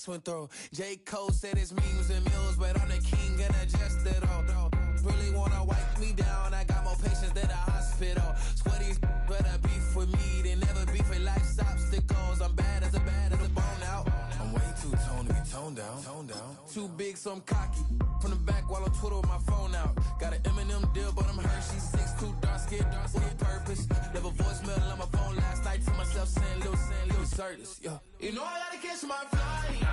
went through. J. Cole said it's memes and mills, but I'm the king and I just did all. Really wanna wipe me down, I got more patience than a hospital. Sweaty better beef with me, they never beef with life's obstacles. I'm bad as a bone out. I'm way too toned to be toned down. Too big, so I'm cocky. From the back while I'm Twitter with my phone out. Got an Eminem deal, but I'm Hershey. 6'2", dark skin, with purpose. Never voicemail on my phone last night to myself saying Lil Curtis. Yeah. You know I gotta catch my flight.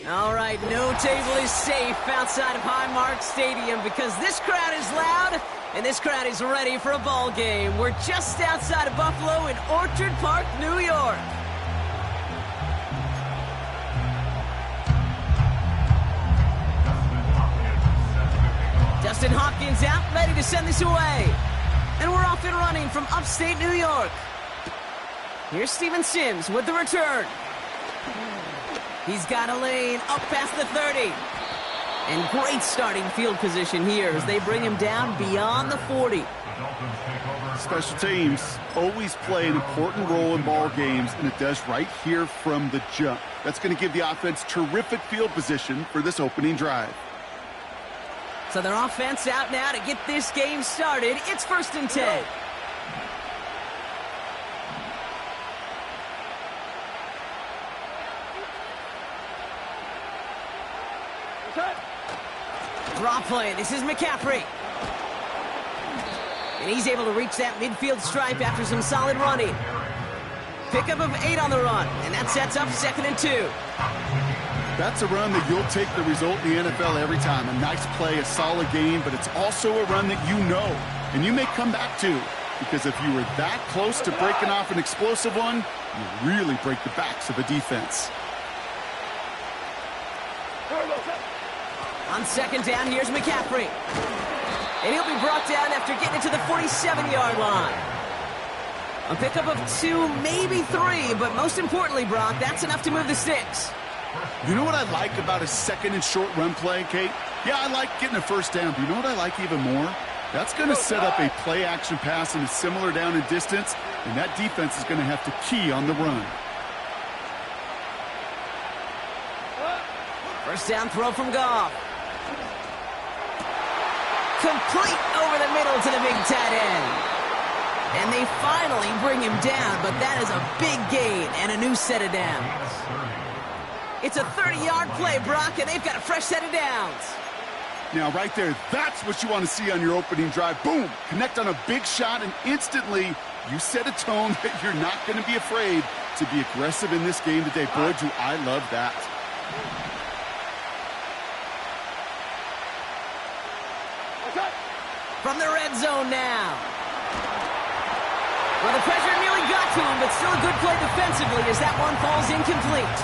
All right, no table is safe outside of Highmark Stadium because this crowd is loud and this crowd is ready for a ball game. We're just outside of Buffalo in Orchard Park, New York. Dustin Hopkins out, ready to send this away. And we're off and running from upstate New York. Here's Steven Sims with the return. He's got a lane up past the 30. And great starting field position here as they bring him down beyond the 40. Special teams always play an important role in ball games, and it does right here from the jump. That's going to give the offense terrific field position for this opening drive. So their offense out now to get this game started. It's 1st and 10. Draw play. This is McCaffrey. And he's able to reach that midfield stripe after some solid running. Pickup of 8 on the run. And that sets up 2nd and 2. That's a run that you'll take the result in the NFL every time. A nice play, a solid game, but it's also a run that you know and you may come back to. Because if you were that close to breaking off an explosive one, you really break the backs of a defense. On 2nd down, here's McCaffrey. And he'll be brought down after getting it to the 47-yard line. A pickup of 2, maybe 3, but most importantly, Brock, that's enough to move the sticks. You know what I like about a 2nd and short run play, Kate? Yeah, I like getting a 1st down, but you know what I like even more? That's going to set up a play-action pass in a similar down and distance, and that defense is going to have to key on the run. 1st down throw from Goff. Complete over the middle to the big tight end. And they finally bring him down, but that is a big gain and a new set of downs. It's a 30-yard play, Brock, and they've got a fresh set of downs. Now, right there, that's what you want to see on your opening drive. Boom! Connect on a big shot, and instantly you set a tone that you're not going to be afraid to be aggressive in this game today. Boy, do I love that. From the red zone now. Well, the pressure nearly got to him, but still a good play defensively as that one falls incomplete.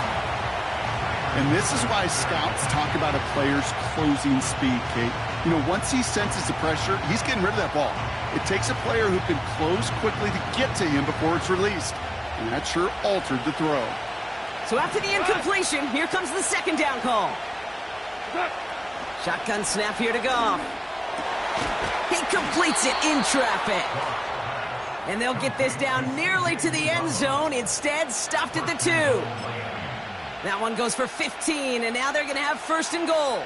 And this is why scouts talk about a player's closing speed, Kate. You know, once he senses the pressure, he's getting rid of that ball. It takes a player who can close quickly to get to him before it's released. And that sure altered the throw. So after the incompletion, here comes the 2nd down call. Shotgun snap here to Goff. He completes it in traffic. And they'll get this down nearly to the end zone. Instead, stopped at the 2. That one goes for 15, and now they're going to have 1st and goal.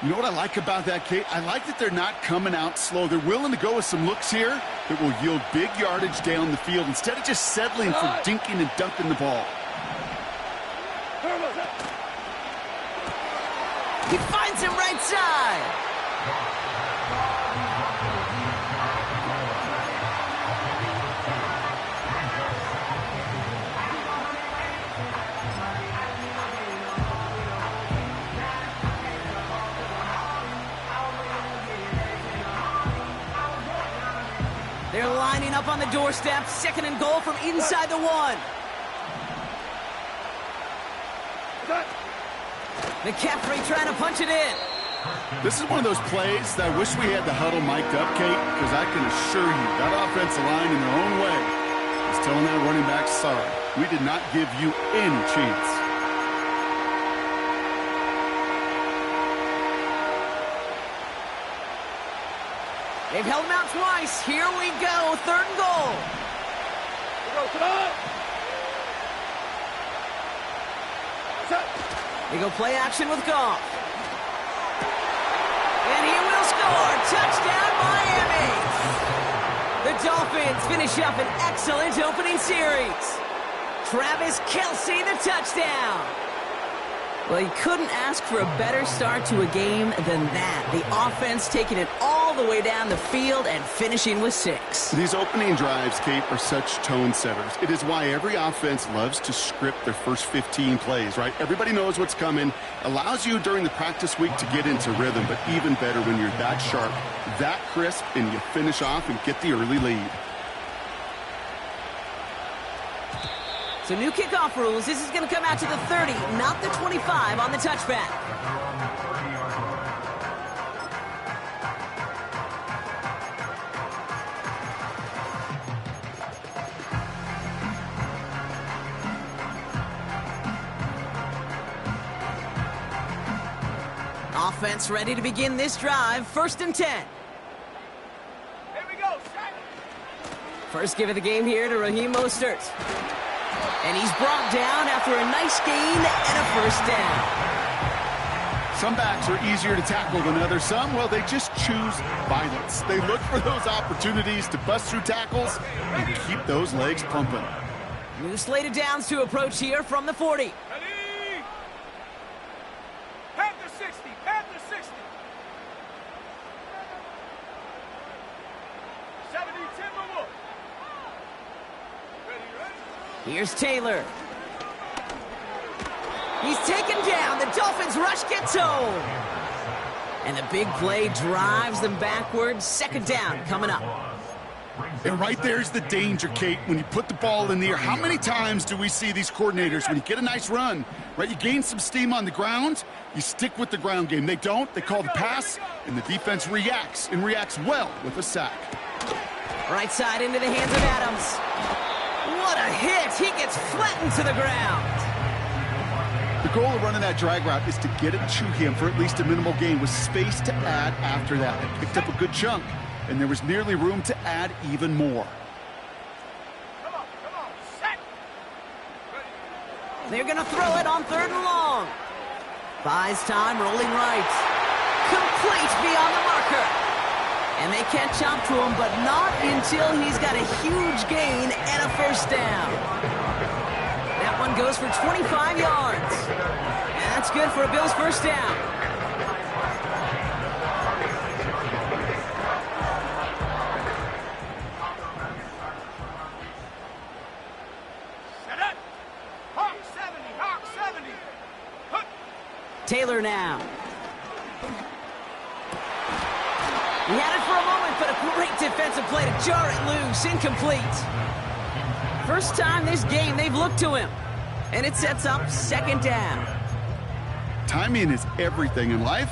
You know what I like about that, Kate? I like that they're not coming out slow. They're willing to go with some looks here that will yield big yardage down the field instead of just settling for dinking and dunking the ball. He finds him right side. They're lining up on the doorstep. 2nd and goal from inside the 1. McCaffrey trying to punch it in. This is one of those plays that I wish we had the huddle mic'd up, Kate, because I can assure you that offensive line in their own way is telling that running back, sorry, we did not give you any chance. They've held him out twice. Here we go. 3rd and goal. They go play action with Goff. And he will score. Touchdown, Miami. The Dolphins finish up an excellent opening series. Travis Kelce, the touchdown. Well, you couldn't ask for a better start to a game than that. The offense taking it all the way down the field and finishing with 6. These opening drives, Kate, are such tone setters. It is why every offense loves to script their first 15 plays, right? Everybody knows what's coming. Allows you during the practice week to get into rhythm, but even better when you're that sharp, that crisp, and you finish off and get the early lead. So new kickoff rules. This is going to come out to the 30, not the 25 on the touchback. Offense ready to begin this drive. 1st and 10. Here we go, set. First give of the game here to Raheem Mostert. And he's brought down after a nice gain and a 1st down. Some backs are easier to tackle than others. Some, well, they just choose violence. They look for those opportunities to bust through tackles and keep those legs pumping. New slate of downs to approach here from the 40. Ready? Panther 60, Panther 60. 70, Timberwolf. Ready, ready? Here's Taylor. He's taken down. The Dolphins rush gets home. And the big play drives them backwards. 2nd down coming up. And right there's the danger, Kate, when you put the ball in the air. How many times do we see these coordinators, when you get a nice run, right, you gain some steam on the ground, you stick with the ground game. They don't. They call the pass, and the defense reacts, and reacts well with a sack. Right side into the hands of Adams. What a hit. He gets flattened to the ground. The goal of running that drag route is to get it to him for at least a minimal gain with space to add after that. They picked up a good chunk, and there was nearly room to add even more. Come on, set. They're going to throw it on 3rd and long. Buys time, rolling right. Complete beyond the marker. And they catch up to him, but not until he's got a huge gain and a 1st down. That one goes for 25 yards. And that's good for a Bills 1st down. Set up. Hawk 70, Hawk 70. Hook. Taylor now. He had it for a moment, but a great defensive play to jar it loose. Incomplete. First time this game they've looked to him. And it sets up 2nd down. Timing is everything in life,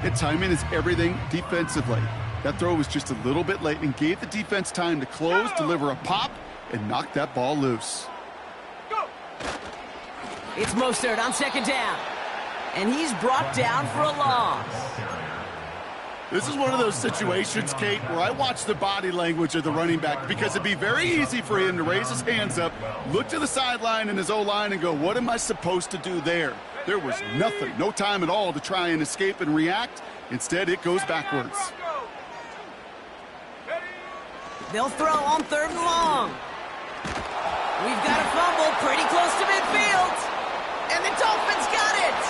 and timing is everything defensively. That throw was just a little bit late and gave the defense time to close, deliver a pop, and knock that ball loose. Go. It's Mostert on 2nd down. And he's brought down for a loss. This is one of those situations, Kate, where I watch the body language of the running back, because it'd be very easy for him to raise his hands up, look to the sideline in his O-line and go, what am I supposed to do there? There was nothing, no time at all to try and escape and react. Instead, it goes backwards. They'll throw on 3rd and long. We've got a fumble pretty close to midfield. And the Dolphins got it.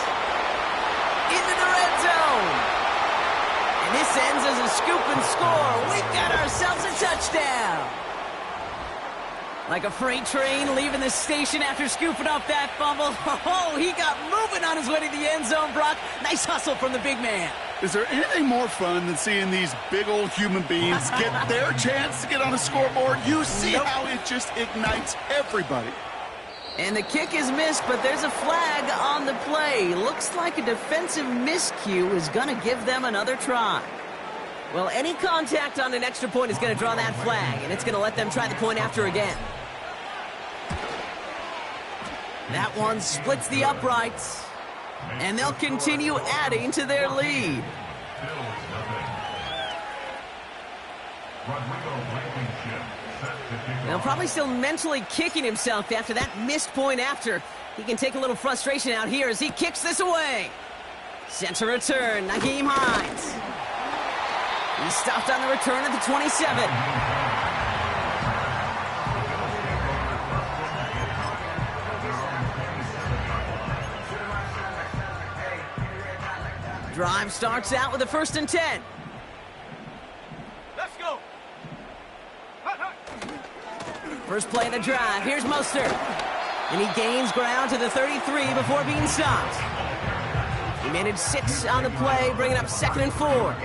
Into the red zone. And this ends as a scoop and score. We've got ourselves a touchdown. Like a freight train leaving the station after scooping up that fumble. Oh, he got moving on his way to the end zone, Brock. Nice hustle from the big man. Is there anything more fun than seeing these big old human beings get their chance to get on a scoreboard? You see how it just ignites everybody. And the kick is missed, but there's a flag on the play. Looks like a defensive miscue is going to give them another try. Well, any contact on an extra point is going to draw that flag, and it's going to let them try the point after again. That one splits the uprights, and they'll continue adding to their lead. Now probably still mentally kicking himself after that missed point after. He can take a little frustration out here as he kicks this away. Center return, Nyheim Hines. He's stopped on the return at the 27. Drive starts out with a 1st and 10. Let's go. First play of the drive. Here's Mostert. And he gains ground to the 33 before being stopped. He managed 6 on the play, bringing up 2nd and 4.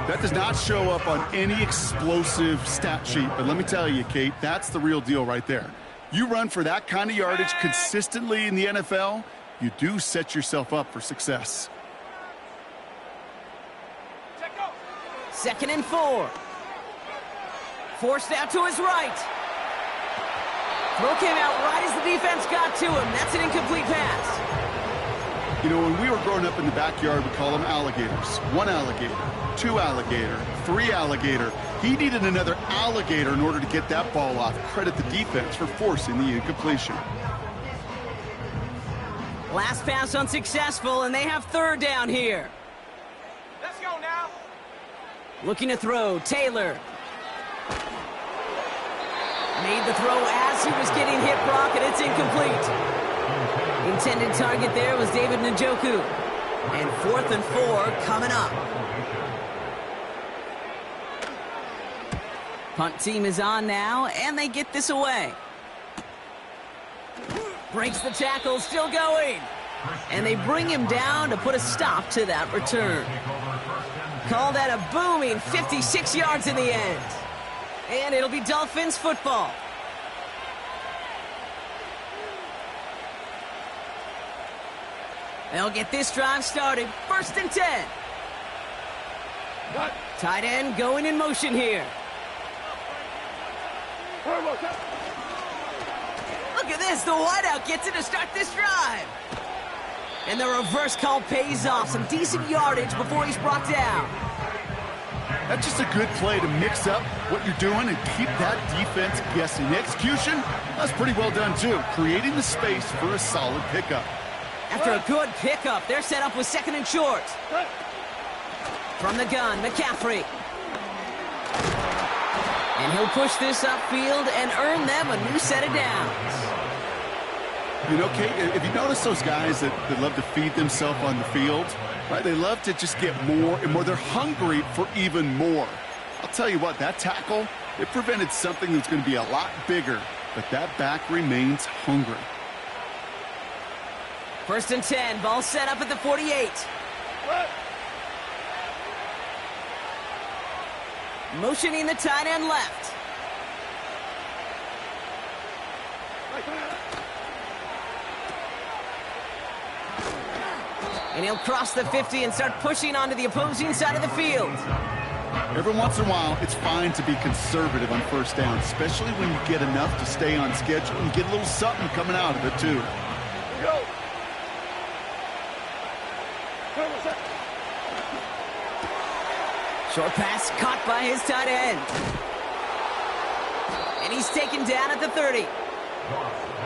That does not show up on any explosive stat sheet, but let me tell you, Kate, that's the real deal right there. You run for that kind of yardage consistently in the NFL, you do set yourself up for success. 2nd and 4. Forced out to his right. Throw came out right as the defense got to him. That's an incomplete pass. You know, when we were growing up in the backyard, we call them alligators. 1 alligator, 2 alligator, 3 alligator. He needed another alligator in order to get that ball off. Credit the defense for forcing the incompletion. Last pass unsuccessful, and they have 3rd down here. Let's go now. Looking to throw, Taylor. Made the throw as he was getting hit, Brock, and it's incomplete. Intended target there was David Njoku. And 4th and 4 coming up. Punt team is on now, and they get this away. Breaks the tackle, still going. And they bring him down to put a stop to that return. Call that a booming 56 yards in the end. And it'll be Dolphins football. They'll get this drive started. 1st and 10. Tight end going in motion here. Look at this. The wideout gets it to start this drive. And the reverse call pays off. Some decent yardage before he's brought down. That's just a good play to mix up what you're doing and keep that defense guessing. Execution, that's pretty well done too. Creating the space for a solid pickup. After a good pickup, they're set up with 2nd and short. From the gun, McCaffrey. And he'll push this upfield and earn them a new set of downs. You know, Kate, if you notice those guys that love to feed themselves on the field, right? They love to just get more and more. They're hungry for even more. I'll tell you what, that tackle, it prevented something that's going to be a lot bigger, but that back remains hungry. 1st and 10, ball set up at the 48. Motioning the tight end left. And he'll cross the 50 and start pushing onto the opposing side of the field. Every once in a while, it's fine to be conservative on 1st down, especially when you get enough to stay on schedule and get a little something coming out of it, too. Go. Short pass caught by his tight end. And he's taken down at the 30.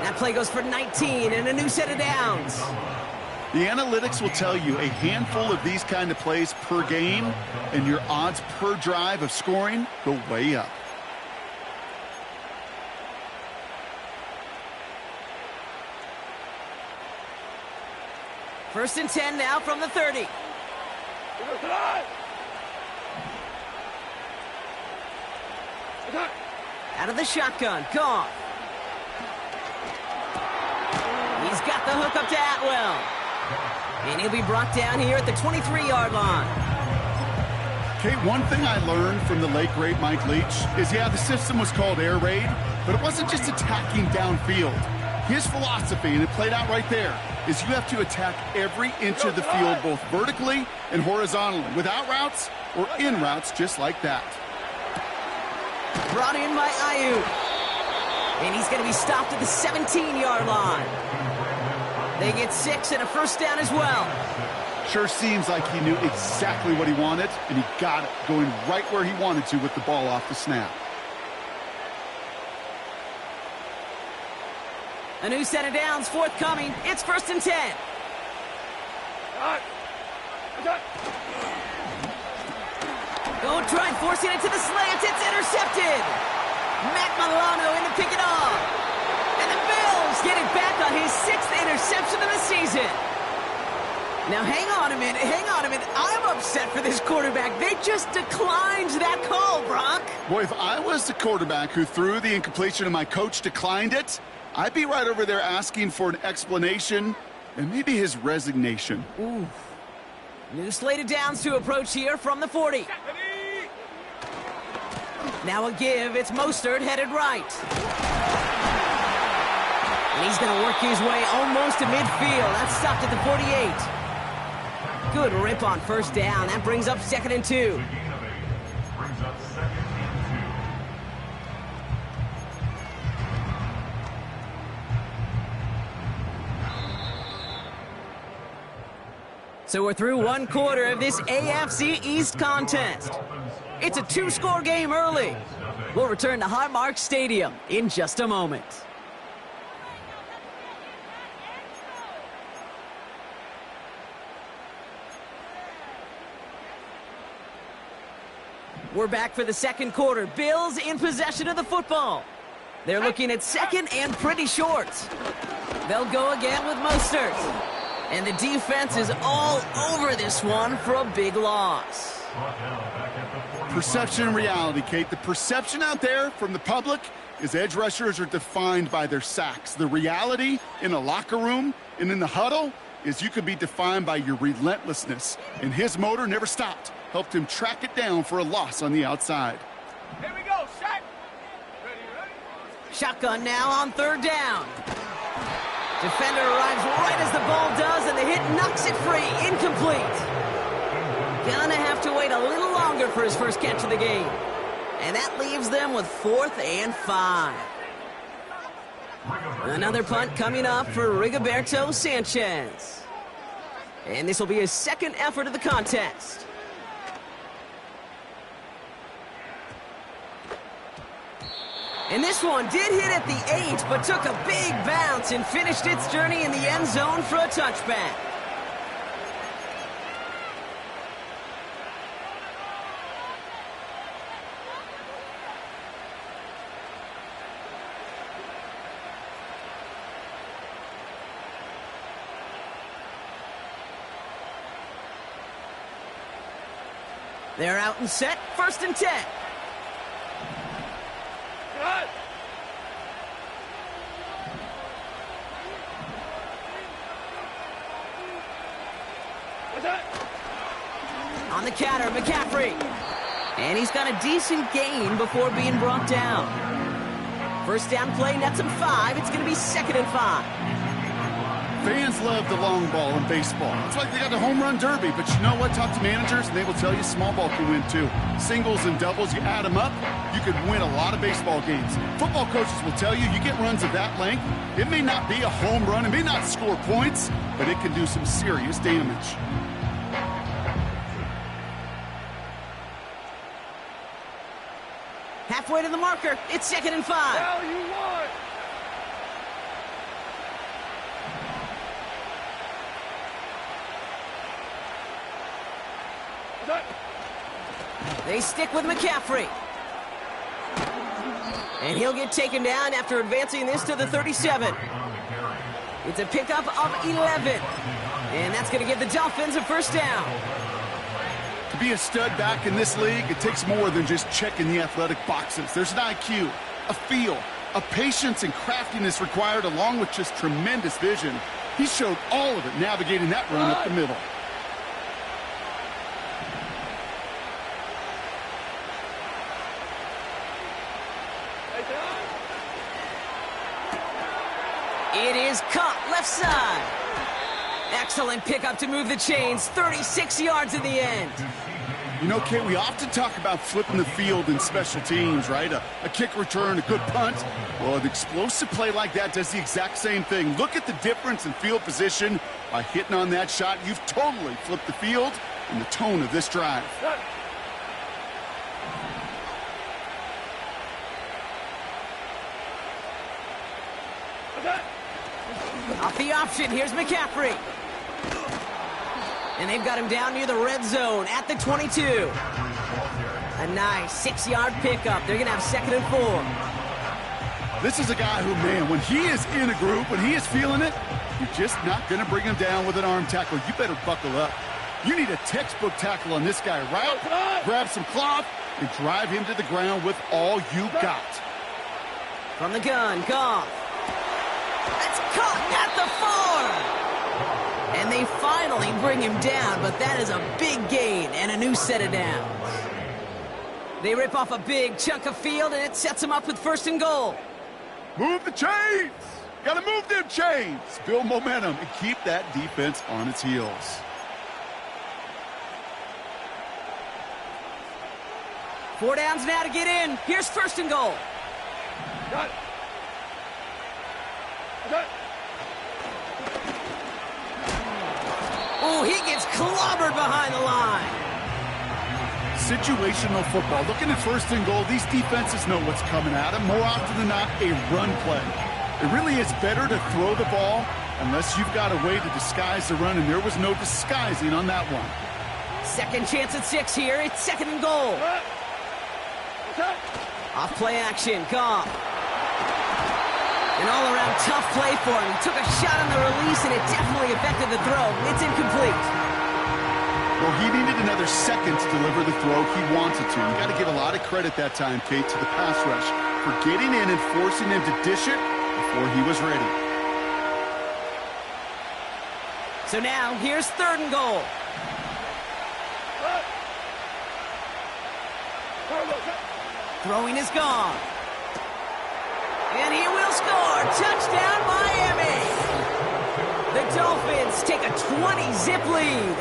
That play goes for 19 and a new set of downs. The analytics will tell you a handful of these kind of plays per game, and your odds per drive of scoring go way up. First and 10 now from the 30. Out of the shotgun, Goff. He's got the hook up to Atwell. And he'll be brought down here at the 23-yard line. Okay, one thing I learned from the late, great Mike Leach is, yeah, the system was called air raid, but it wasn't just attacking downfield. His philosophy, and it played out right there, is you have to attack every inch of the field, both vertically and horizontally, without routes or in routes just like that. Brought in by Ayuk. And he's going to be stopped at the 17-yard line. They get 6 and a first down as well. Sure seems like he knew exactly what he wanted, and he got it, going right where he wanted to with the ball off the snap. A new set of downs forthcoming. It's 1st and 10. Don't try forcing it to the slants. It's intercepted. Matt Milano in to pick it off. And the Bills get it back on his 6th interception of the season. Now, hang on a minute. I'm upset for this quarterback. They just declined that call, Brock. Boy, if I was the quarterback who threw the incompletion and my coach declined it, I'd be right over there asking for an explanation and maybe his resignation. Ooh. New slate of downs to approach here from the 40. Now a give. It's Mostert headed right. And he's going to work his way almost to midfield. That's stopped at the 48. Good rip on 1st down. That brings up 2nd and 2. So we're through 1 quarter of this AFC East contest. It's a 2-score game early. We'll return to Highmark Stadium in just a moment. We're back for the 2nd quarter. Bills in possession of the football. They're looking at 2nd and pretty short. They'll go again with Mostert. And the defense is all over this one for a big loss. Perception and reality, Kate. The perception out there from the public is edge rushers are defined by their sacks. The reality in the locker room and in the huddle is you could be defined by your relentlessness. And his motor never stopped. Helped him track it down for a loss on the outside. Here we go, Shaq. Ready. Shotgun now on 3rd down. Defender arrives right as the ball does, and the hit knocks it free. Incomplete. Gonna have to wait a little longer for his first catch of the game. And that leaves them with 4th and 5. Another punt coming up for Rigoberto Sanchez. And this will be his 2nd effort of the contest. And this one did hit at the 8, but took a big bounce and finished its journey in the end zone for a touchback. They're out and set, 1st and 10. On the counter, McCaffrey. And he's got a decent gain before being brought down. 1st down play nets him 5. It's going to be 2nd and 5. Fans love the long ball in baseball. It's like they got the home run derby, but you know what? Talk to managers, and they will tell you small ball can win too. Singles and doubles, you add them up, you could win a lot of baseball games. Football coaches will tell you, you get runs of that length, it may not be a home run, it may not score points, but it can do some serious damage. Halfway to the marker, it's 2nd and 5. Hell you want? They stick with McCaffrey. And he'll get taken down after advancing this to the 37. It's a pickup of 11. And that's going to give the Dolphins a 1st down. To be a stud back in this league, it takes more than just checking the athletic boxes. There's an IQ, a feel, a patience and craftiness required along with just tremendous vision. He showed all of it navigating that run up the middle. It is caught left side. Excellent pickup to move the chains. 36 yards in the end. You know, Kate, we often talk about flipping the field in special teams, right? A kick return, a good punt. Well, an explosive play like that does the exact same thing. Look at the difference in field position. By hitting on that shot, you've totally flipped the field and the tone of this drive. Off the option, here's McCaffrey. And they've got him down near the red zone at the 22. A nice 6-yard pickup. They're going to have 2nd and 4. This is a guy who, man, when he is in a group, when he is feeling it, you're just not going to bring him down with an arm tackle. You better buckle up. You need a textbook tackle on this guy. Route, grab some cloth, and drive him to the ground with all you got. From the gun, Goff. That's caught at the 4. And they finally bring him down, but that is a big gain and a new set of downs. They rip off a big chunk of field, and it sets them up with 1st and goal. Move the chains. Got to move them chains. Build momentum and keep that defense on its heels. Four downs now to get in. Here's 1st and goal. Got it. Got it. Oh, he gets clobbered behind the line. Situational football. Looking at 1st and goal, these defenses know what's coming at them. More often than not, a run play. It really is better to throw the ball unless you've got a way to disguise the run, and there was no disguising on that one. 2nd chance at 6 here. It's 2nd and goal. Off play action, Goff. An all-around tough play for him. He took a shot on the release, and it definitely affected the throw. It's incomplete. Well, he needed another second to deliver the throw he wanted to. You got to give a lot of credit that time, Kate, to the pass rush for getting in and forcing him to dish it before he was ready. So now, here's 3rd and goal. Throwing is gone. And he will score. Touchdown, Miami. The Dolphins take a 20-zip lead.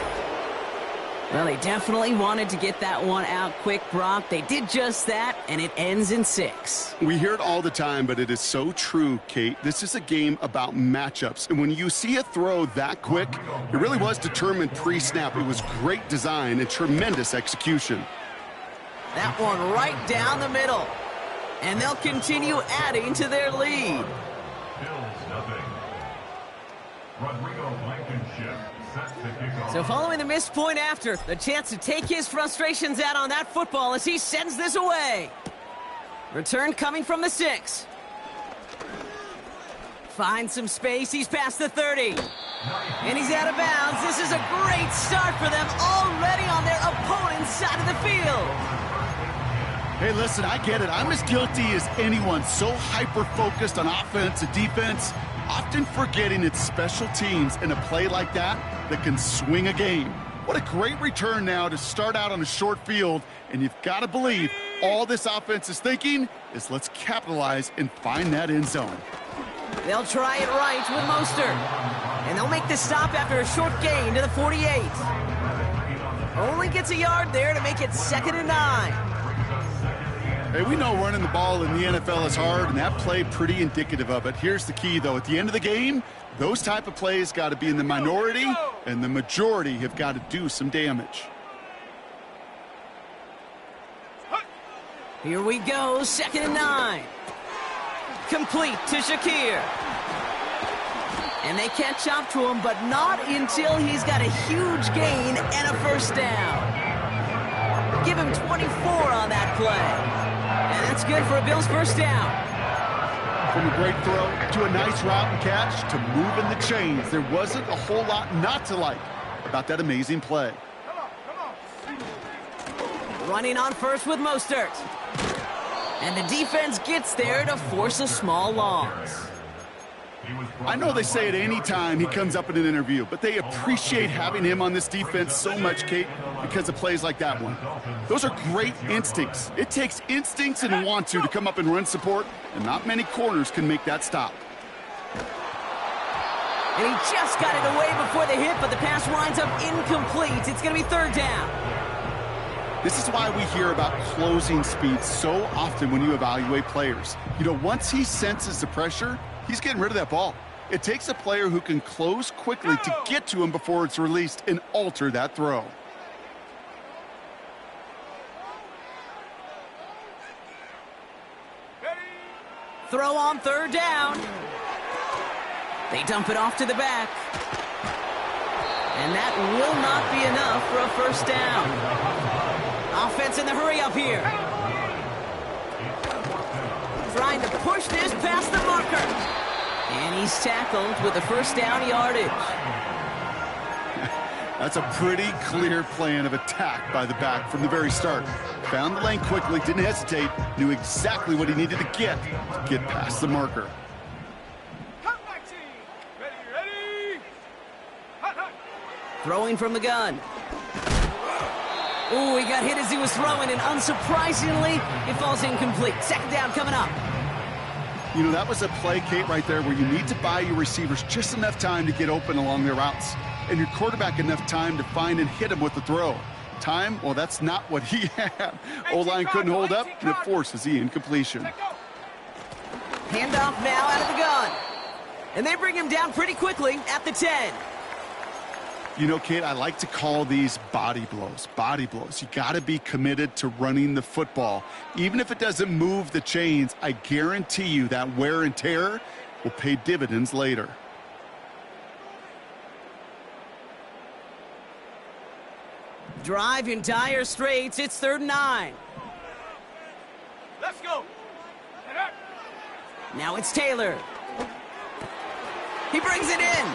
Well, they definitely wanted to get that one out quick, Brock. They did just that, and it ends in 6. We hear it all the time, but it is so true, Kate. This is a game about matchups. And when you see a throw that quick, it really was determined pre-snap. It was great design and tremendous execution. That one right down the middle. And they'll continue adding to their lead. So following the missed point after, the chance to take his frustrations out on that football as he sends this away. Return coming from the 6. Finds some space. He's past the 30. And he's out of bounds. This is a great start for them, already on their opponent's side of the field. Hey, listen, I get it. I'm as guilty as anyone. So hyper-focused on offense and defense, often forgetting it's special teams in a play like that can swing a game. What a great return now to start out on a short field, and you've got to believe all this offense is thinking is let's capitalize and find that end zone. They'll try it right with Mostert, and they'll make the stop after a short gain to the 48. Only gets a yard there to make it 2nd and 9. Hey, we know running the ball in the NFL is hard, and that play pretty indicative of it. Here's the key, though. At the end of the game, those type of plays got to be in the minority, and the majority have got to do some damage. Here we go, 2nd and 9. Complete to Shakir. And they catch up to him, but not until he's got a huge gain and a 1st down. Give him 24 on that play. And that's good for a Bills 1st down. From a great throw to a nice route and catch to moving the chains, there wasn't a whole lot not to like about that amazing play. Running on 1st with Mostert. And the defense gets there to force a small loss. I know they say it any time he comes up in an interview, but they appreciate having him on this defense so much, Kate, because of plays like that one. Those are great instincts. It takes instincts and want to come up and run support, and not many corners can make that stop. And he just got it away before the hit, but the pass winds up incomplete. It's going to be 3rd down. This is why we hear about closing speed so often when you evaluate players. You know, once he senses the pressure, he's getting rid of that ball. It takes a player who can close quickly to get to him before it's released and alter that throw. Throw on third down. They dump it off to the back. And that will not be enough for a first down. Offense in the hurry up here. Trying to push this past the marker. And he's tackled with the first down yardage. That's a pretty clear plan of attack by the back from the very start. Found the lane quickly, didn't hesitate, knew exactly what he needed to get past the marker. Throwing from the gun. Ooh, he got hit as he was throwing, and unsurprisingly, it falls incomplete. Second down coming up. You know, that was a play, Kate, right there where you need to buy your receivers just enough time to get open along their routes, and your quarterback enough time to find and hit him with the throw. Time, well, that's not what he had. O-line couldn't hold up, and it forces the incompletion. Handoff now out of the gun. And they bring him down pretty quickly at the 10. You know, Kate, I like to call these body blows. Body blows. You got to be committed to running the football. Even if it doesn't move the chains, I guarantee you that wear and tear will pay dividends later. Drive in dire straits. It's 3rd and 9. Let's go. Now it's Taylor. He brings it in.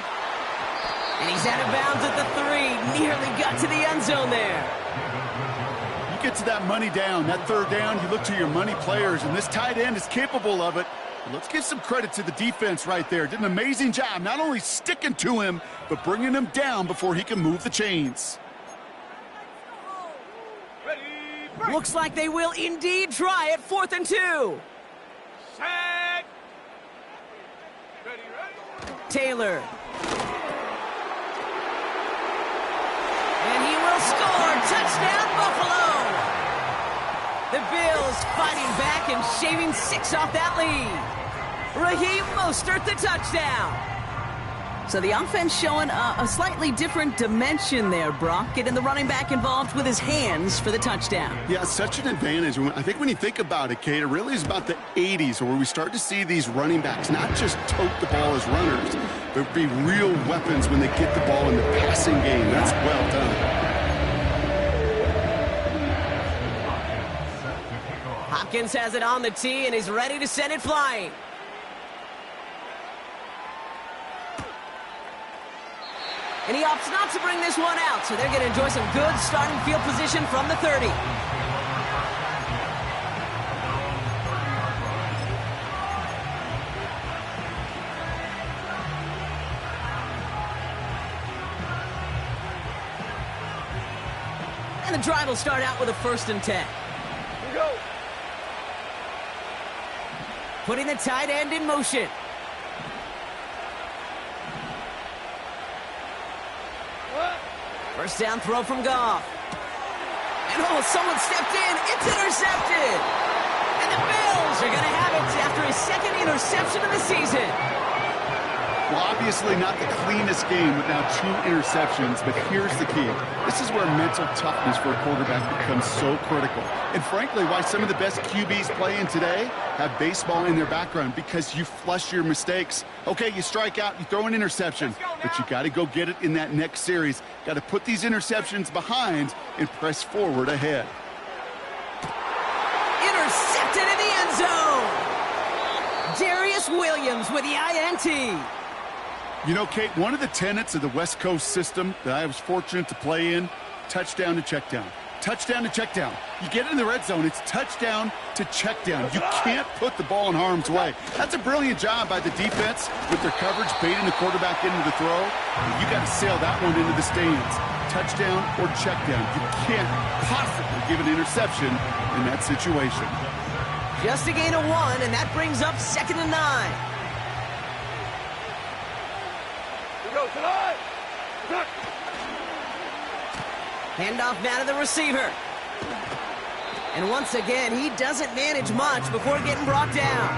And he's out of bounds at the 3. Nearly got to the end zone there. You get to that money down, that 3rd down, you look to your money players, and this tight end is capable of it. But let's give some credit to the defense right there. Did an amazing job, not only sticking to him, but bringing him down before he can move the chains. Looks like they will indeed try it. 4th and 2. Set. Ready. Taylor. And he will score. Touchdown, Buffalo. The Bills fighting back and shaving 6 off that lead. Raheem Mostert, the touchdown. So the offense showing a slightly different dimension there, Brock. Getting the running back involved with his hands for the touchdown. Yeah, such an advantage. I think when you think about it, Kate, it really is about the 80s where we start to see these running backs not just tote the ball as runners, but be real weapons when they get the ball in the passing game. That's well done. Hopkins has it on the tee and is ready to send it flying. And he opts not to bring this one out, so they're going to enjoy some good starting field position from the 30. And the drive will start out with a 1st and 10. Go. Putting the tight end in motion. First down throw from Goff. And someone stepped in. It's intercepted. And the Bills are going to have it after his 2nd interception of the season. Well, obviously not the cleanest game with now 2 interceptions, but here's the key. This is where mental toughness for a quarterback becomes so critical. And frankly, why some of the best QBs playing today have baseball in their background, because you flush your mistakes. Okay, you strike out, you throw an interception, but you got to go get it in that next series. Got to put these interceptions behind and press forward ahead. Intercepted in the end zone. Darius Williams with the INT. You know, Kate, one of the tenets of the West Coast system that I was fortunate to play in, touchdown to check down. Touchdown to check down. You get in the red zone, it's touchdown to check down. You can't put the ball in harm's way. That's a brilliant job by the defense with their coverage, baiting the quarterback into the throw. You got to sail that one into the stands. Touchdown or check down. You can't possibly give an interception in that situation. Just a gain of 1, and that brings up 2nd and 9. Go tonight. Handoff now to the receiver. And once again, he doesn't manage much before getting brought down.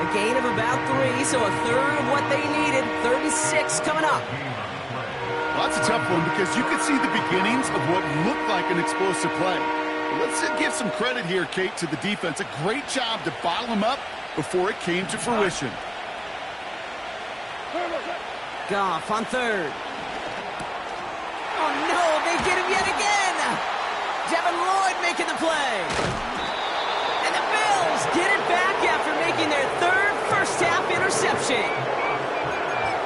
A gain of about 3, so a third of what they needed. 3rd and 6 coming up. Well, that's a tough one because you could see the beginnings of what looked like an explosive play. But let's give some credit here, Kate, to the defense. A great job to bottle him up before it came to fruition. Goff on 3rd. Oh, no, they get him yet again. Devin Lloyd making the play. And the Bills get it back after making their 3rd first-half interception.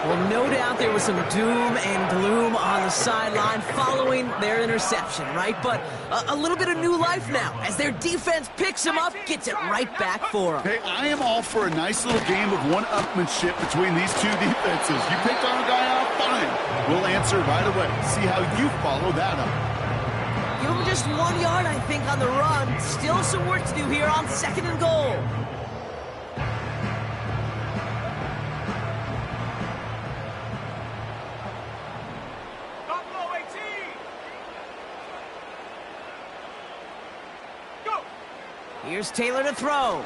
Well, no doubt there was some doom and gloom on the sideline following their interception, right? But a little bit of new life now as their defense picks them up, gets it right back for them. Hey, I am all for a nice little game of one-upmanship between these two defenses. You picked our guy out, fine. We'll answer right away. See how you follow that up. Give him just 1 yard, I think, on the run. Still some work to do here on 2nd and goal. Here's Taylor to throw.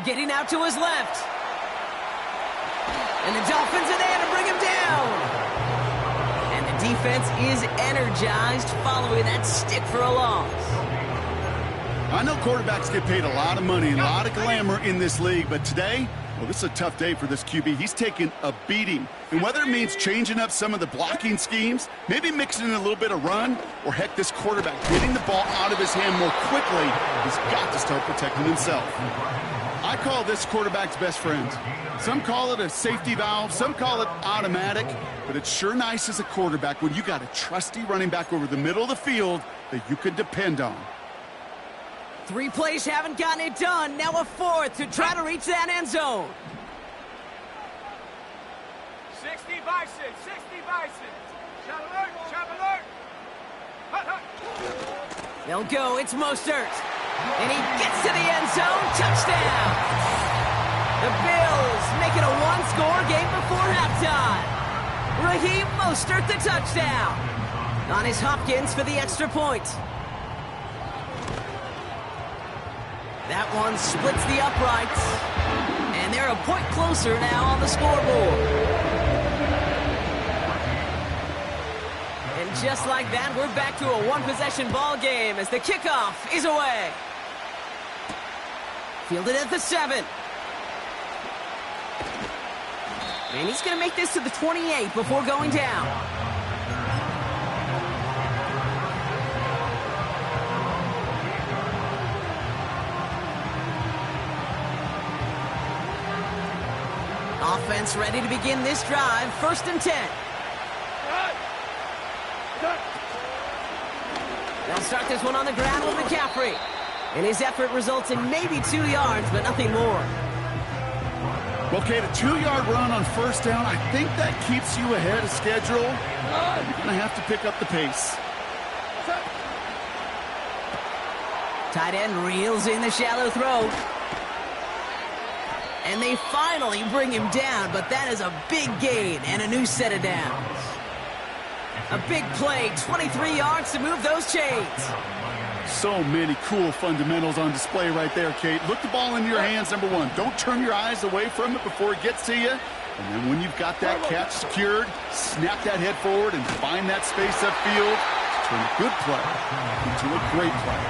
Getting out to his left. And the Dolphins are there to bring him down. And the defense is energized following that stick for a loss. I know quarterbacks get paid a lot of money and a lot of glamour in this league, but today, well, this is a tough day for this QB. He's taking a beating. And whether it means changing up some of the blocking schemes, maybe mixing in a little bit of run, or heck, this quarterback getting the ball out of his hand more quickly, he's got to start protecting himself. I call this quarterback's best friend. Some call it a safety valve, some call it automatic, but it's sure nice as a quarterback when you got a trusty running back over the middle of the field that you can depend on. 3 plays haven't gotten it done. Now a 4th to try to reach that end zone. 60 Bison, 60 Bison. Shot alert, shot alert. Hut, hut. They'll go, it's Mostert. And he gets to the end zone, touchdown. The Bills make it a 1-score game before halftime. Raheem Mostert the touchdown. On his Hopkins for the extra point. That one splits the uprights. And they're a point closer now on the scoreboard. And just like that, we're back to a 1-possession ball game as the kickoff is away. Fielded at the 7. And he's going to make this to the 28 before going down. Offense ready to begin this drive. 1st and 10. They'll start this one on the ground with McCaffrey. And his effort results in maybe 2 yards, but nothing more. Okay, the 2-yard run on 1st down, I think that keeps you ahead of schedule. You're going to have to pick up the pace. Tight end reels in the shallow throw. And they finally bring him down, but that is a big gain and a new set of downs. A big play, 23 yards to move those chains. So many cool fundamentals on display right there, Kate. Look the ball in your hands, number 1. Don't turn your eyes away from it before it gets to you. And then when you've got that catch secured, snap that head forward and find that space upfield. Turn a good play into a great play.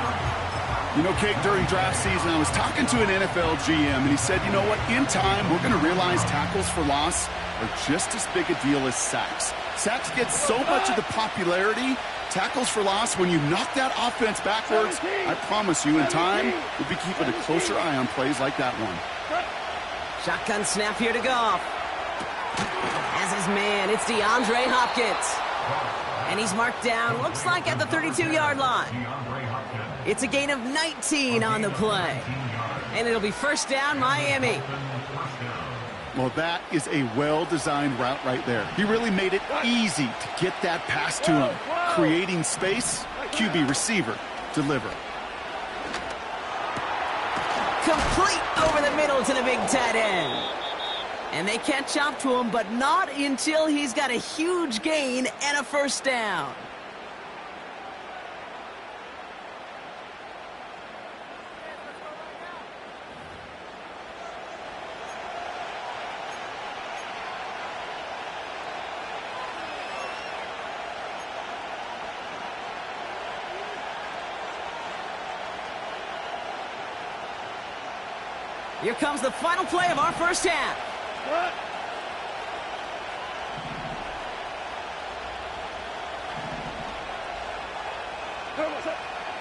You know, Kate, during draft season, I was talking to an NFL GM, and he said, you know what, in time, we're going to realize tackles for loss are just as big a deal as sacks. Sacks get so much of the popularity. Tackles for loss, when you knock that offense backwards, I promise you, in time, we'll be keeping a closer eye on plays like that one. Shotgun snap here to Goff. As his man, it's DeAndre Hopkins. And he's marked down, looks like at the 32-yard line. It's a gain of 19 on the play. And it'll be 1st down, Miami. Well, that is a well-designed route right there. He really made it easy to get that pass to him. Creating space, QB receiver, deliver. Complete over the middle to the big tight end. And they catch up to him, but not until he's got a huge gain and a 1st down. Here comes the final play of our first half.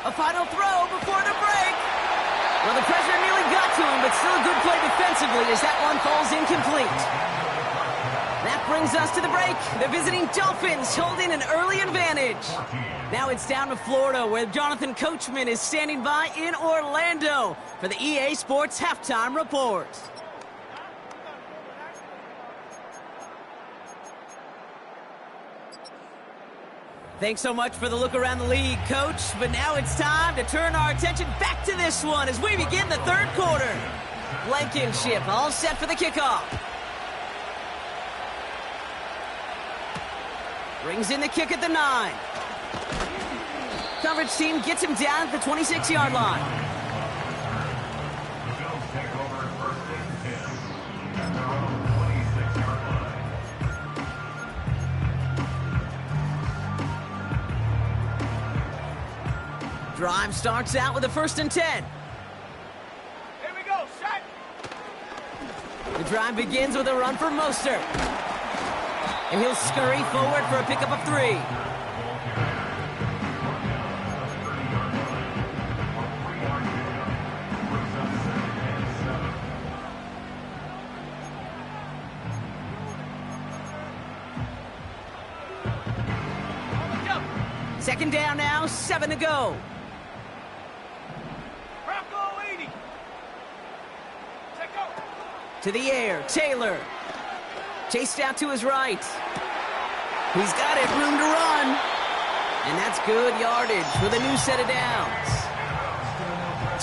A final throw before the break. Well, the pressure nearly got to him, but still a good play defensively as that one falls incomplete. That brings us to the break. The visiting Dolphins holding an early advantage. Now it's down to Florida, where Jonathan Coachman is standing by in Orlando for the EA Sports Halftime Report. Thanks so much for the look around the league, Coach. But now it's time to turn our attention back to this one as we begin the third quarter. Blankenship all set for the kickoff. Brings in the kick at the 9. Coverage team gets him down at the 26-yard line. Drive starts out with a 1st and 10. Here we go, set. The drive begins with a run for Mostert. And he'll scurry forward for a pickup of 3. Second down now, 7 to go. To the air, Taylor. Chased out to his right. He's got it, room to run. And that's good yardage with a new set of downs.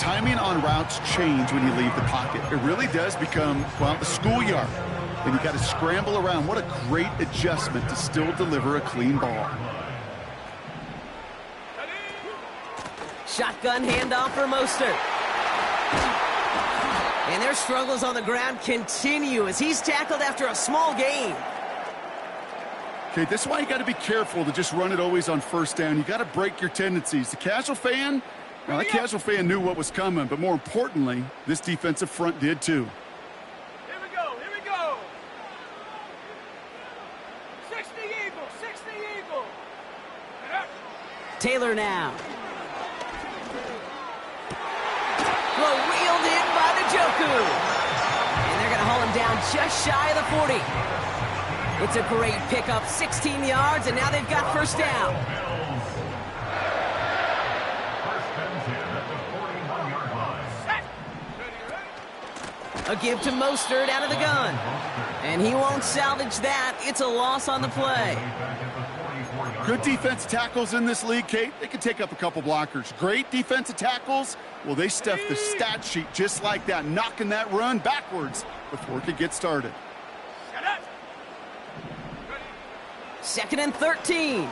Timing on routes change when you leave the pocket. It really does become, well, the schoolyard. And you got to scramble around. What a great adjustment to still deliver a clean ball. Shotgun handoff for Mostert. And their struggles on the ground continue as he's tackled after a small gain. Okay, that's why you got to be careful to just run it always on 1st down. You got to break your tendencies. The casual fan, well, that casual fan knew what was coming, but more importantly, this defensive front did too. Here we go, here we go. 60 Eagle, 60 Eagle. Taylor now. Well, wheeled in by the Joku. And they're going to haul him down just shy of the 40. It's a great pickup, 16 yards, and now they've got 1st down. A give to Mostert out of the gun. And he won't salvage that. It's a loss on the play. Good defensive tackles in this league, Kate. They can take up a couple blockers. Great defensive tackles. Well, they stuff the stat sheet just like that, knocking that run backwards before it could get started. 2nd and 13.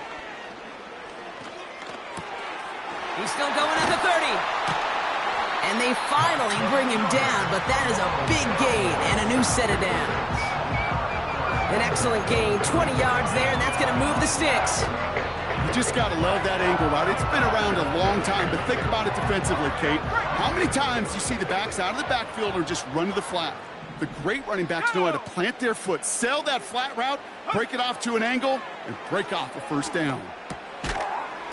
He's still going at the 30. And they finally bring him down, but that is a big gain and a new set of downs. An excellent gain, 20 yards there, and that's going to move the sticks. You just got to love that angle route. It's been around a long time, but think about it defensively, Kate. How many times do you see the backs out of the backfield or just run to the flat? The great running backs know how to plant their foot, sell that flat route, break it off to an angle, and break off a 1st down.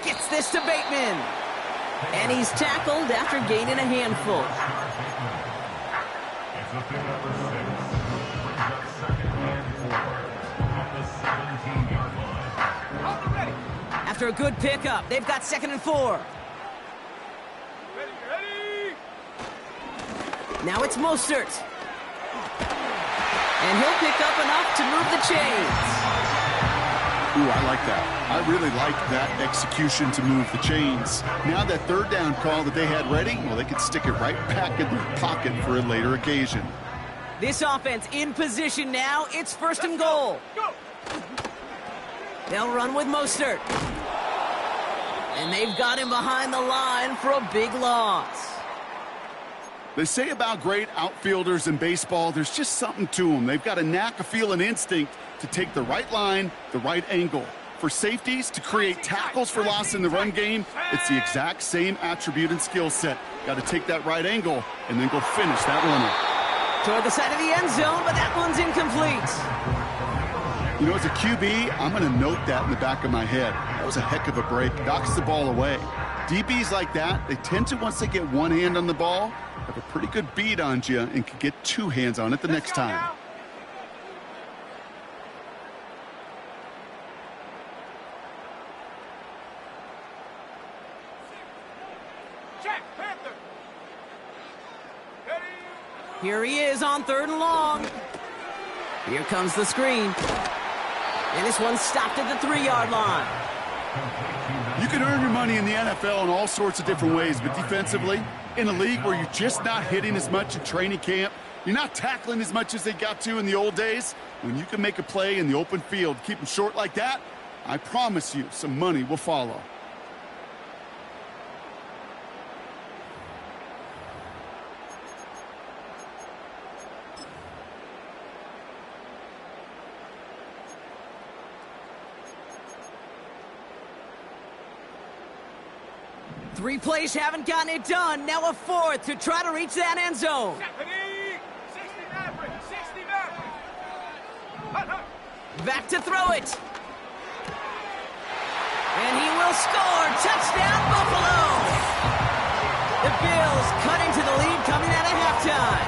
Gets this to Bateman. And he's tackled after gaining a handful. After a good pickup, they've got 2nd and 4. Ready. Now it's Mostert. And he'll pick up enough to move the chains. Ooh, I like that. I really like that execution to move the chains. Now that 3rd down call that they had ready, well, they could stick it right back in their pocket for a later occasion. This offense in position now. It's 1st and goal. Go. They'll run with Mostert. And they've got him behind the line for a big loss. They say about great outfielders in baseball, there's just something to them. They've got a knack, a feel, an instinct to take the right line, the right angle. For safeties, to create tackles for loss in the run game, it's the exact same attribute and skill set. Got to take that right angle and then go finish that runner. Toward the side of the end zone, but that one's incomplete. You know, as a QB, I'm going to note that in the back of my head. That was a heck of a break. Knocks the ball away. DBs like that, they tend to, once they get one hand on the ball, have a pretty good beat on you and can get two hands on it the next time. Now. Check, Panther. Ready? Here he is on 3rd and long. Here comes the screen. And this one's stopped at the 3-yard line. You can earn your money in the NFL in all sorts of different ways, but defensively, in a league where you're just not hitting as much in training camp, you're not tackling as much as they got to in the old days, when you can make a play in the open field, keep them short like that, I promise you some money will follow. Three plays haven't gotten it done. Now a fourth to try to reach that end zone. 60 Maverick, 60 Maverick. Hut, hut. Back to throw it. And he will score. Touchdown, Buffalo. The Bills cut into the lead coming out of halftime.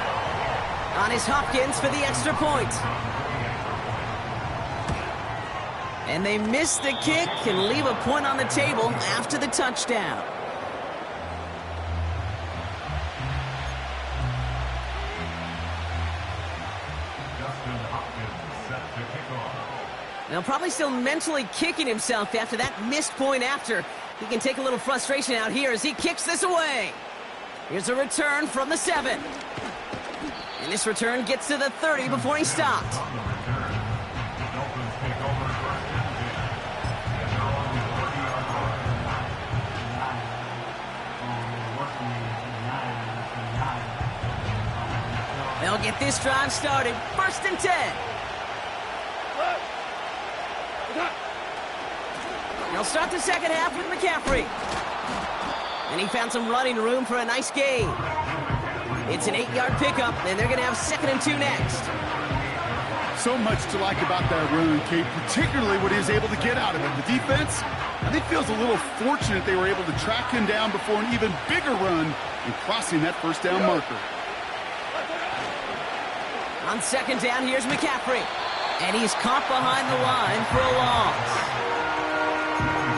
On his Hopkins for the extra point. And they miss the kick and leave a point on the table after the touchdown. Now probably still mentally kicking himself after that missed point after. He can take a little frustration out here as he kicks this away. Here's a return from the 7. And this return gets to the 30 before he stopped. They'll get this drive started. 1st and 10. They'll start the second half with McCaffrey. And he found some running room for a nice gain. It's an 8-yard pickup, and they're going to have 2nd and 2 next. So much to like about that run, Kate, particularly what he was able to get out of it. The defense, I think, feels a little fortunate they were able to track him down before an even bigger run and crossing that 1st down marker. On 2nd down, here's McCaffrey. And he's caught behind the line for a loss.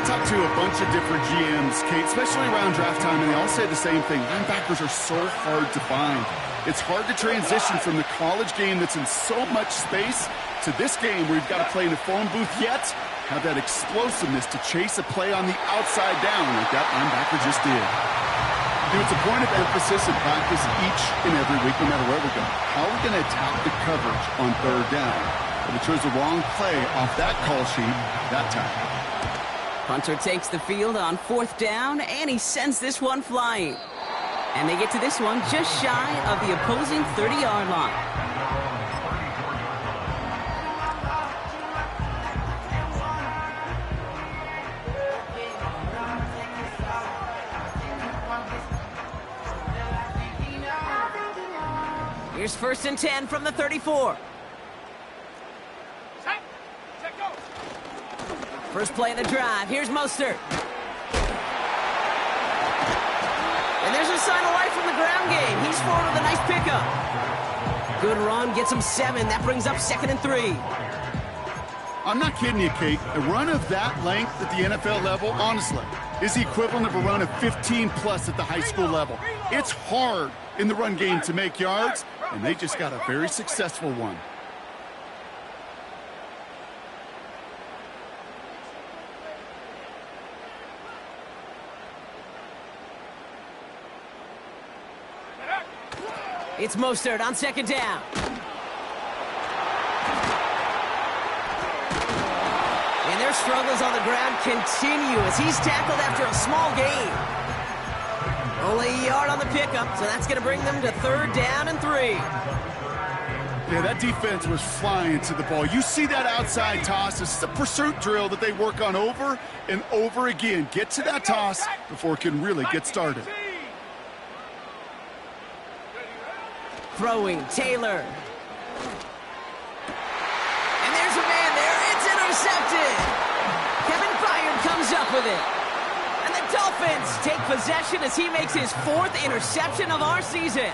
I talked to a bunch of different GMs, Kate, especially around draft time, and they all say the same thing. Linebackers are so hard to find. It's hard to transition from the college game that's in so much space to this game where you've got to play in a phone booth yet have that explosiveness to chase a play on the outside down like that linebacker just did. You know, it's a point of emphasis in practice each and every week, no matter where we go. How are we going to attack the coverage on 3rd down? But we chose the wrong play off that call sheet that time. Hunter takes the field on 4th down, and he sends this one flying. And they get to this one just shy of the opposing 30-yard line. Here's 1st and 10 from the 34. Set, go. First play of the drive. Here's Mostert. And there's a sign of life from the ground game. He's forward with a nice pickup. Good run, gets him 7. That brings up 2nd and 3. I'm not kidding you, Kate. A run of that length at the NFL level, honestly, is the equivalent of a run of 15-plus at the high school level. It's hard in the run game to make yards, and they just got a very successful one. It's Mostert on 2nd down. And their struggles on the ground continue as he's tackled after a small gain. Only a yard on the pickup, so that's going to bring them to 3rd down and 3. Yeah, that defense was flying to the ball. You see that outside toss. This is a pursuit drill that they work on over and over again. Get to that toss before it can really get started. Throwing, Taylor. And there's a man there. It's intercepted. Kevin Byard comes up with it. And the Dolphins take possession as he makes his 4th interception of our season.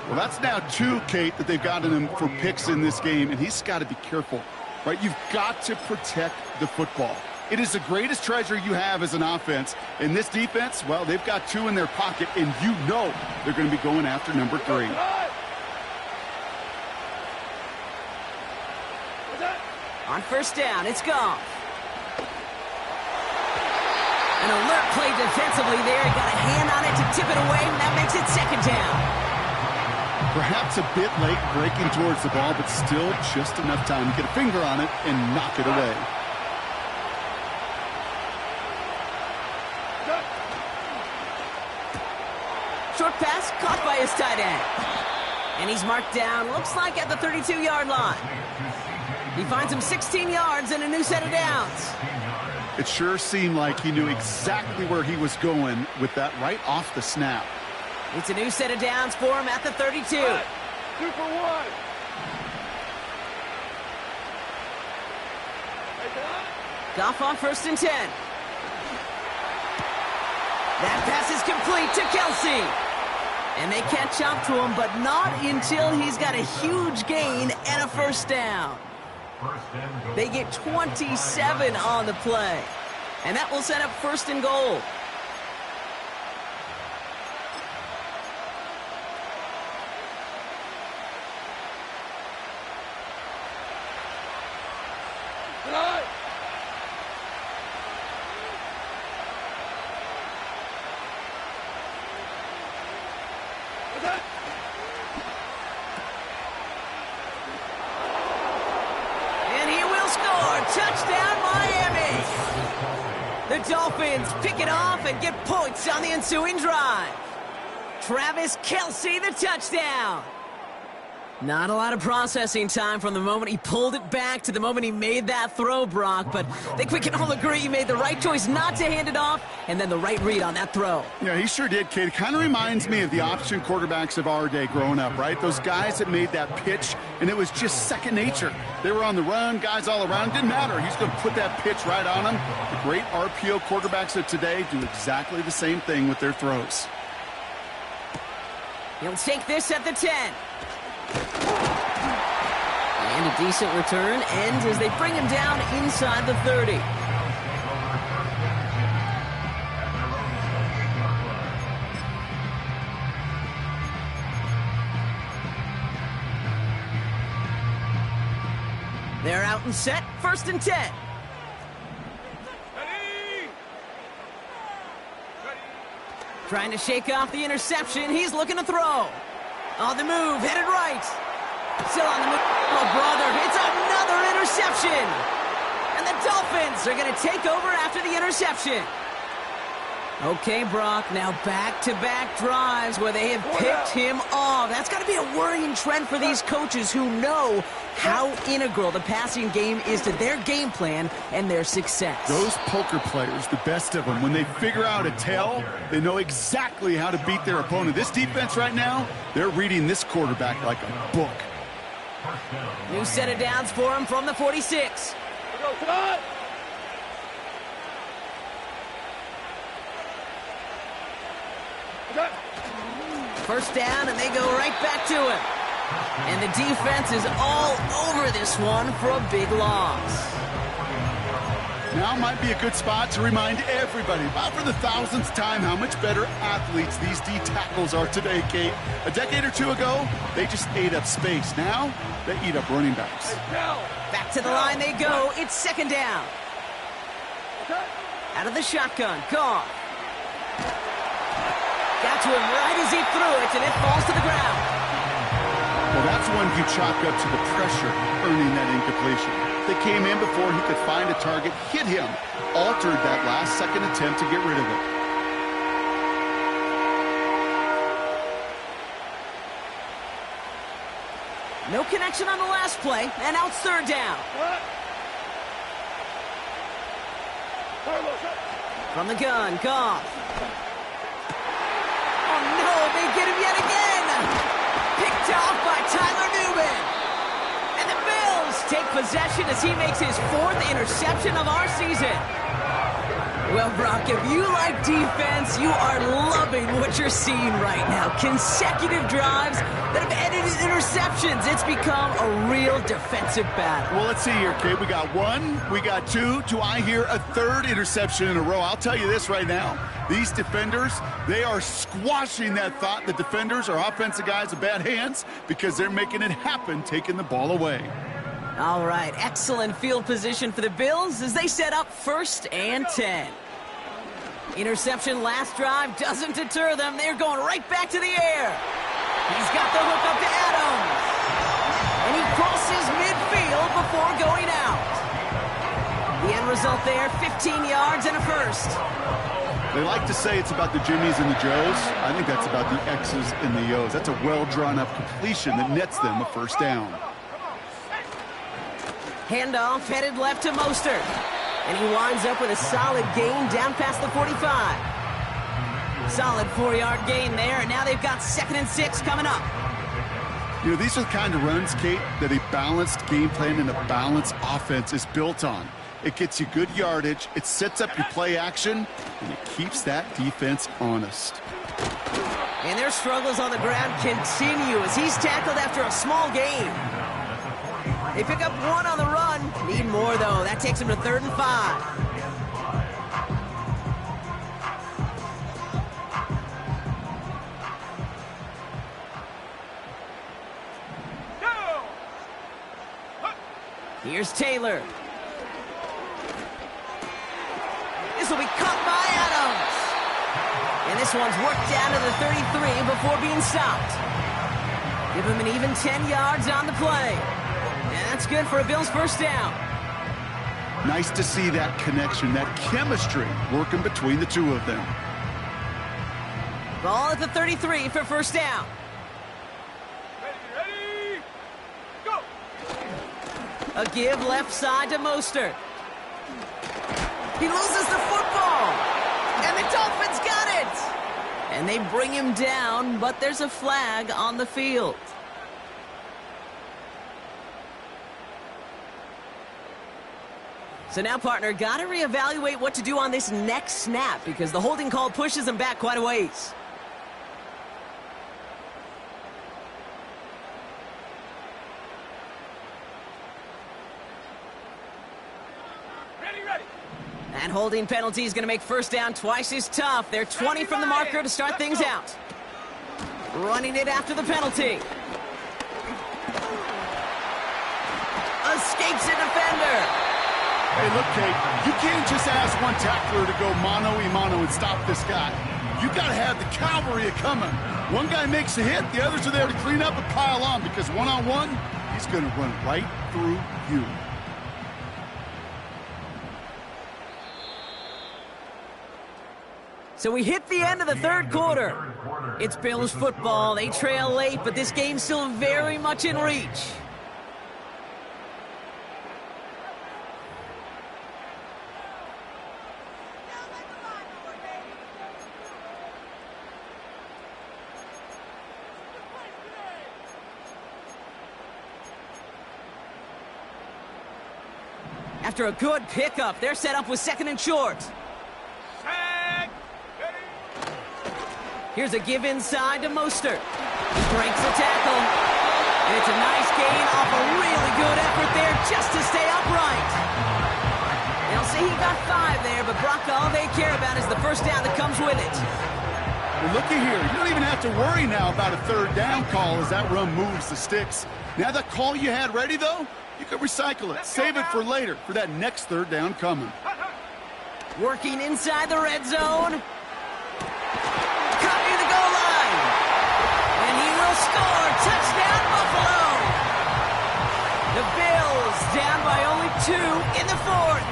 Well, that's now 2, Kate, that they've gotten him for picks in this game, and he's got to be careful, right? You've got to protect the football. It is the greatest treasure you have as an offense. And this defense, well, they've got 2 in their pocket, and you know they're going to be going after number 3. On first down, it's Goff. An alert play defensively there. He got a hand on it to tip it away, and that makes it 2nd down. Perhaps a bit late breaking towards the ball, but still just enough time to get a finger on it and knock it away. Short pass caught by his tight end. And he's marked down, looks like at the 32-yard line. He finds him 16 yards and a new set of downs. It sure seemed like he knew exactly where he was going with that right off the snap. It's a new set of downs for him at the 32. 2 for 1. Goff on 1st and 10. That pass is complete to Kelsey. And they catch up to him, but not until he's got a huge gain and a 1st down. They get 27 on the play. And that will set up 1st and goal. Touchdown, Miami! The Dolphins pick it off and get points on the ensuing drive. Travis Kelsey, the touchdown. Not a lot of processing time from the moment he pulled it back to the moment he made that throw, Brock, but I think we can all agree he made the right choice not to hand it off and then the right read on that throw. Yeah, he sure did, Kate. It kind of reminds me of the option quarterbacks of our day growing up, right? Those guys that made that pitch, and it was just second nature. They were on the run, guys all around. Didn't matter. He's going to put that pitch right on them. The great RPO quarterbacks of today do exactly the same thing with their throws. He'll take this at the 10. And a decent return ends as they bring him down inside the 30. They're out and set, 1st and 10. Trying to shake off the interception. He's looking to throw. On the move, headed right. Still on the move. Oh, brother, it's another interception. And the Dolphins are going to take over after the interception. Okay, Brock, now back-to-back drives where they have picked him off. That's got to be a worrying trend for these coaches who know how integral the passing game is to their game plan and their success. Those poker players, the best of them, when they figure out a tell, they know exactly how to beat their opponent. This defense right now, they're reading this quarterback like a book. New set of downs for him from the 46. First down, and they go right back to him. And the defense is all over this one for a big loss. Now might be a good spot to remind everybody, about for the 1000th time, how much better athletes these D tackles are today, Kate. A decade or two ago, they just ate up space. Now, they eat up running backs. Back to the line they go. It's 2nd down. Out of the shotgun, Goff. Got to him right as he threw it, and it falls to the ground. Well, that's one you chalk up to the pressure earning that incompletion. They came in before he could find a target, hit him, altered that last-second attempt to get rid of it. No connection on the last play, and now it's 3rd down. From the gun, Goff. Oh, no, they get him yet again. off by Tyler Newman. And the Bills take possession as he makes his 4th interception of our season. Well, Brock, if you like defense, you are loving what you're seeing right now. Consecutive drives that have ended in interceptions. It's become a real defensive battle. Well, let's see here, Kate. We got 1, we got 2. Do I hear a 3rd interception in a row? I'll tell you this right now. These defenders, they are squashing that thought. The defenders are offensive guys with bad hands because they're making it happen, taking the ball away. All right, excellent field position for the Bills as they set up 1st and 10. Interception last drive doesn't deter them. They're going right back to the air. He's got the hook up to Adams. And he crosses midfield before going out. The end result there, 15 yards and a 1st. They like to say it's about the Jimmies and the Joes. I think that's about the X's and the O's. That's a well-drawn-up completion that nets them a 1st down. Handoff headed left to Mostert. And he winds up with a solid gain down past the 45. Solid 4-yard gain there, and now they've got 2nd and 6 coming up. You know, these are the kind of runs, Kate, that a balanced game plan and a balanced offense is built on. It gets you good yardage, it sets up your play action, and it keeps that defense honest. And their struggles on the ground continue as he's tackled after a small gain. They pick up 1 on the run. Need more, though. That takes him to 3rd and 5. Here's Taylor. This will be caught by Adams. And this one's worked down to the 33 before being stopped. Give him an even 10 yards on the play. And that's good for a Bills 1st down. Nice to see that connection, that chemistry working between the two of them. Ball at the 33 for 1st down. Ready, go! A give left side to Mostert. He loses the football. And the Dolphins got it. And they bring him down, but there's a flag on the field. So now, partner, got to reevaluate what to do on this next snap because the holding call pushes them back quite a ways. Ready. That holding penalty is going to make 1st down twice as tough. They're 20 from the marker to start things out. Running it after the penalty. Escapes a defender. Hey, look, Kate, you can't just ask one tackler to go mano-a-mano and stop this guy. You got to have the cavalry coming. One guy makes a hit, the others are there to clean up and pile on because one-on-one, he's going to run right through you. So we hit the end of the 3rd quarter. It's Bills football. They trail late, but this game's still very much in reach. After a good pickup, they're set up with 2nd and short. Set. Ready. Here's a give inside to Mostert. He breaks the tackle. And it's a nice gain off a really good effort there just to stay upright. They'll say he got 5 there, but Brock, all they care about is the 1st down that comes with it. Well, looky here. You don't even have to worry now about a 3rd down call as that run moves the sticks. Now that call you had ready, though, you can recycle it. Save it for later for that next 3rd down coming. Working inside the red zone. Cut near the goal line. And he will score. Touchdown, Buffalo. The Bills down by only 2 in the 4th.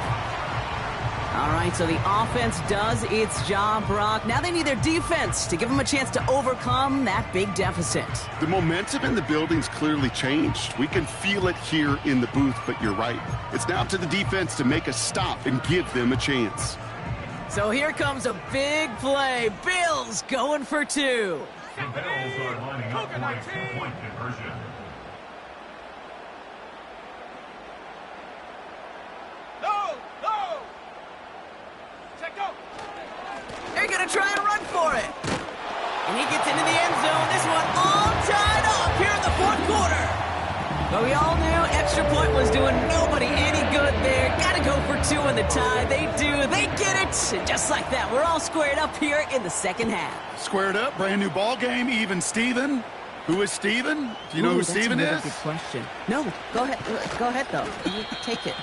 All right, so the offense does its job, Brock. Now they need their defense to give them a chance to overcome that big deficit. The momentum in the building's clearly changed. We can feel it here in the booth, but you're right. It's now up to the defense to make a stop and give them a chance. So here comes a big play. Bills going for 2. The Bills are lining up for a two-point conversion. No! Check go! They're going to try and run for it. And he gets into the end zone. This one all tied up here in the fourth quarter. But we all knew extra point was doing nobody any good there. Got to go for two in the tie. They do. They get it. And just like that, we're all squared up here in the second half. Squared up, brand new ball game, even Steven. Who is Steven? Do you know who Steven is? That's a good question. No, go ahead. Go ahead, though. You take it.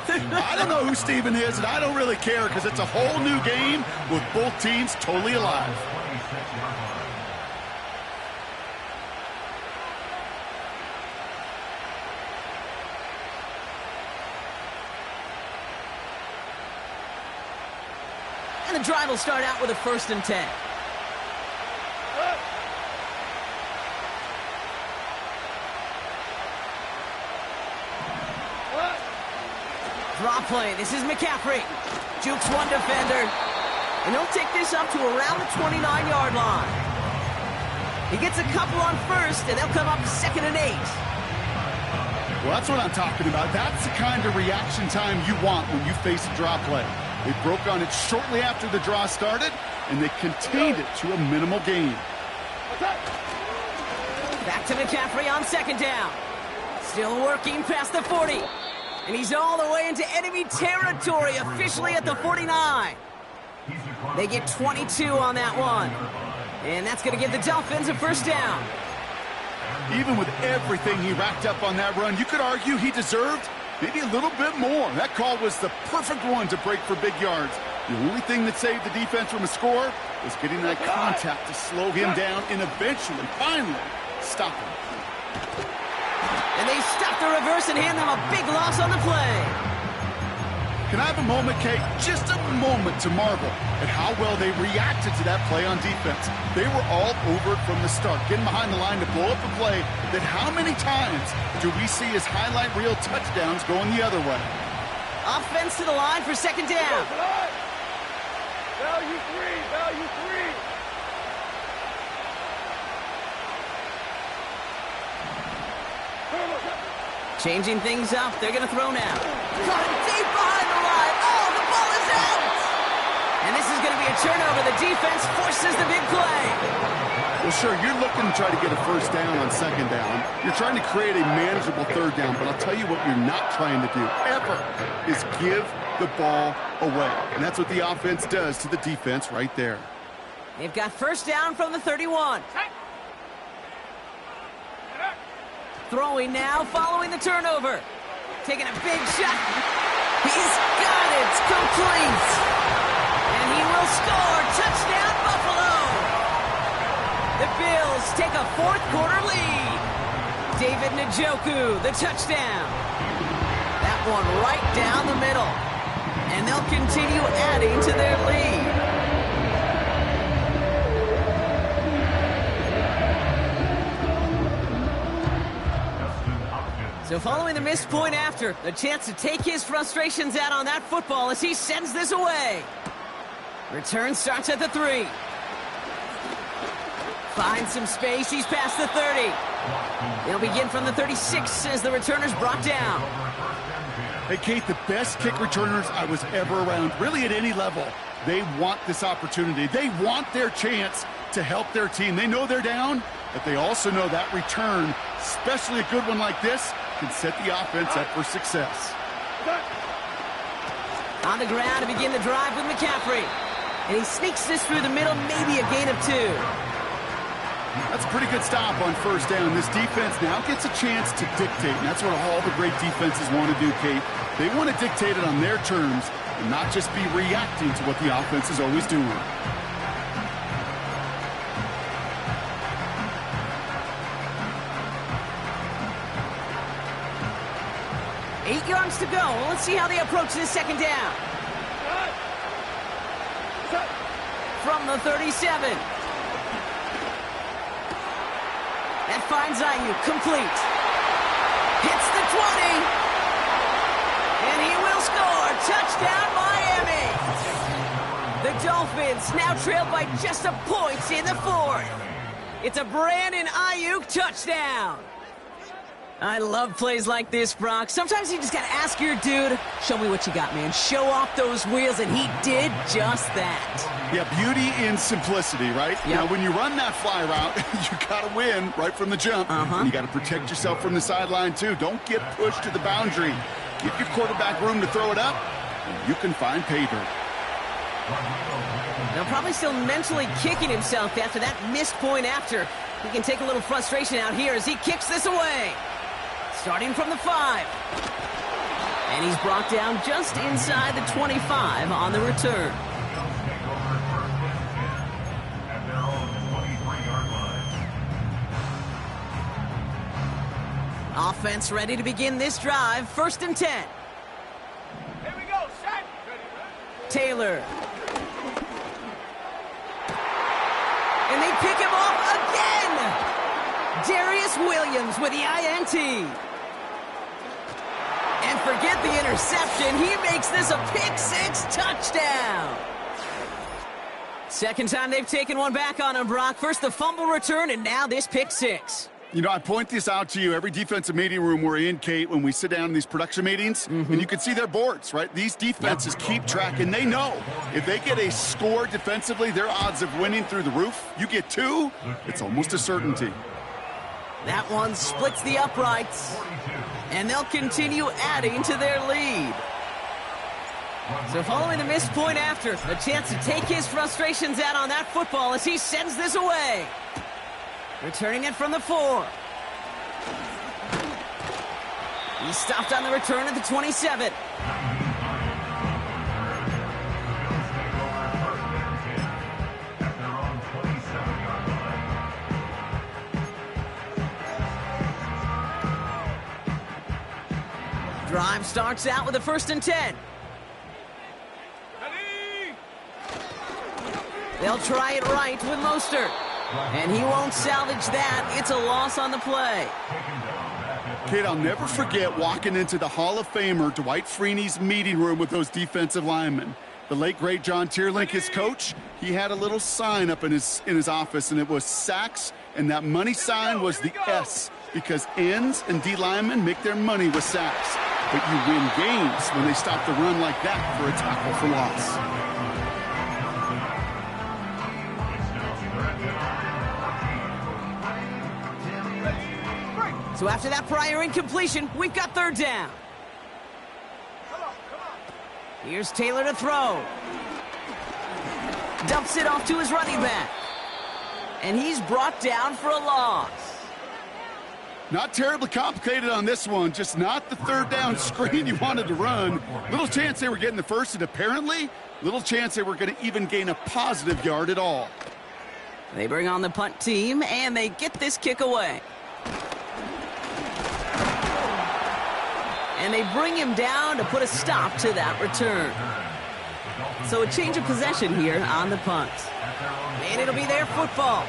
I don't know who Steven is, and I don't really care because it's a whole new game with both teams totally alive. And the drive will start out with a 1st and 10. Draw play. This is McCaffrey. Jukes one defender. And he'll take this up to around the 29-yard line. He gets a couple on 1st, and they'll come up 2nd and 8. Well, that's what I'm talking about. That's the kind of reaction time you want when you face a draw play. They broke on it shortly after the draw started, and they contained it to a minimal gain. Back to McCaffrey on 2nd down. Still working past the 40. And he's all the way into enemy territory, officially at the 49. They get 22 on that one. And that's going to give the Dolphins a 1st down. Even with everything he racked up on that run, you could argue he deserved maybe a little bit more. That call was the perfect one to break for big yards. The only thing that saved the defense from a score was getting that contact to slow him down and eventually, finally, stop him. And they stop the reverse and hand them a big loss on the play. Can I have a moment, Kate? Just a moment to marvel at how well they reacted to that play on defense. They were all over it from the start, getting behind the line to blow up a play that how many times do we see as highlight reel touchdowns going the other way? Offense to the line for 2nd down. Value three. Changing things up. They're going to throw now. Caught it deep behind the line. Oh, the ball is out. And this is going to be a turnover. The defense forces the big play. Well, sure, you're looking to try to get a 1st down on 2nd down. You're trying to create a manageable 3rd down, but I'll tell you what you're not trying to do, ever, is give the ball away. And that's what the offense does to the defense right there. They've got 1st down from the 31. Throwing now, following the turnover. Taking a big shot. He's got it. Complete. And he will score. Touchdown, Buffalo. The Bills take a 4th quarter lead. David Njoku, the touchdown. That one right down the middle. And they'll continue adding to their lead. So following the missed point after, the chance to take his frustrations out on that football as he sends this away. Return starts at the 3. Finds some space, he's past the 30. They'll begin from the 36 as the returner's brought down. Hey, Kate, the best kick returners I was ever around, really at any level, they want this opportunity. They want their chance to help their team. They know they're down, but they also know that return, especially a good one like this, can set the offense up for success. On the ground to begin the drive with McCaffrey. And he sneaks this through the middle, maybe a gain of 2. That's a pretty good stop on 1st down. This defense now gets a chance to dictate, and that's what all the great defenses want to do, Kate. They want to dictate it on their terms and not just be reacting to what the offense is always doing. Eight yards to go. Well, let's see how they approach this 2nd down. From the 37. That finds Ayuk, complete. Hits the 20. And he will score. Touchdown, Miami. The Dolphins now trail by just a point in the 4th. It's a Brandon Ayuk touchdown. I love plays like this, Brock. Sometimes you just got to ask your dude, show me what you got, man. Show off those wheels, and he did just that. Yeah, beauty in simplicity, right? Yep. Now, when you run that fly route, you got to win right from the jump. And you got to protect yourself from the sideline, too. Don't get pushed to the boundary. Give your quarterback room to throw it up, and you can find pay dirt. Now, probably still mentally kicking himself after that missed point after. He can take a little frustration out here as he kicks this away. Starting from the 5. And he's brought down just inside the 25 on the return. Offense ready to begin this drive. 1st and 10. Here we go, set. Taylor. And they pick him off again. Darius Williams with the INT. And forget the interception. He makes this a pick-6 touchdown. Second time they've taken one back on him, Brock. First the fumble return, and now this pick-6. You know, I point this out to you every defensive meeting room we're in, Kate, when we sit down in these production meetings, and you can see their boards, right? These defenses keep track, and they know if they get a score defensively, their odds of winning through the roof. You get 2, it's almost a certainty. That one splits the uprights, and they'll continue adding to their lead. So following the missed point after, a chance to take his frustrations out on that football as he sends this away. Returning it from the 4. He stopped on the return at the 27. Drive starts out with a 1st and 10. They'll try it right with Mostert. And he won't salvage that. It's a loss on the play. Kate, I'll never forget walking into the Hall of Famer Dwight Freeney's meeting room with those defensive linemen. The late, great John Tierlink, his coach, he had a little sign up in his office, and it was sacks, and that money sign was the S, because ends and D linemen make their money with sacks. But you win games when they stop the run like that for a tackle for loss. So after that prior incompletion, we've got 3rd down. Here's Taylor to throw. Dumps it off to his running back. And he's brought down for a loss. Not terribly complicated on this one, just not the 3rd down screen you wanted to run. Little chance they were getting the first, and apparently little chance they were going to even gain a positive yard at all. They bring on the punt team, and they get this kick away. And they bring him down to put a stop to that return. So a change of possession here on the punt. And it'll be their football.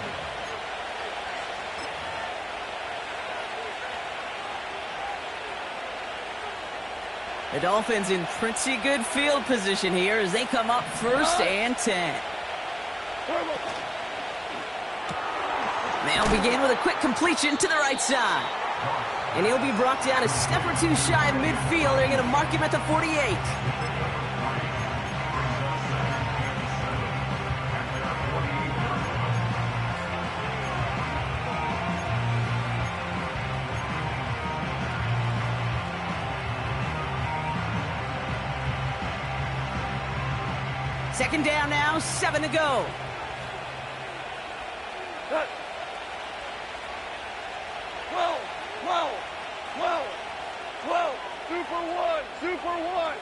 The Dolphins in pretty good field position here as they come up 1st and 10. They'll begin with a quick completion to the right side. And he'll be brought down a step or 2 shy of midfield. They're going to mark him at the 48. Second down now, 7 to go. Super one.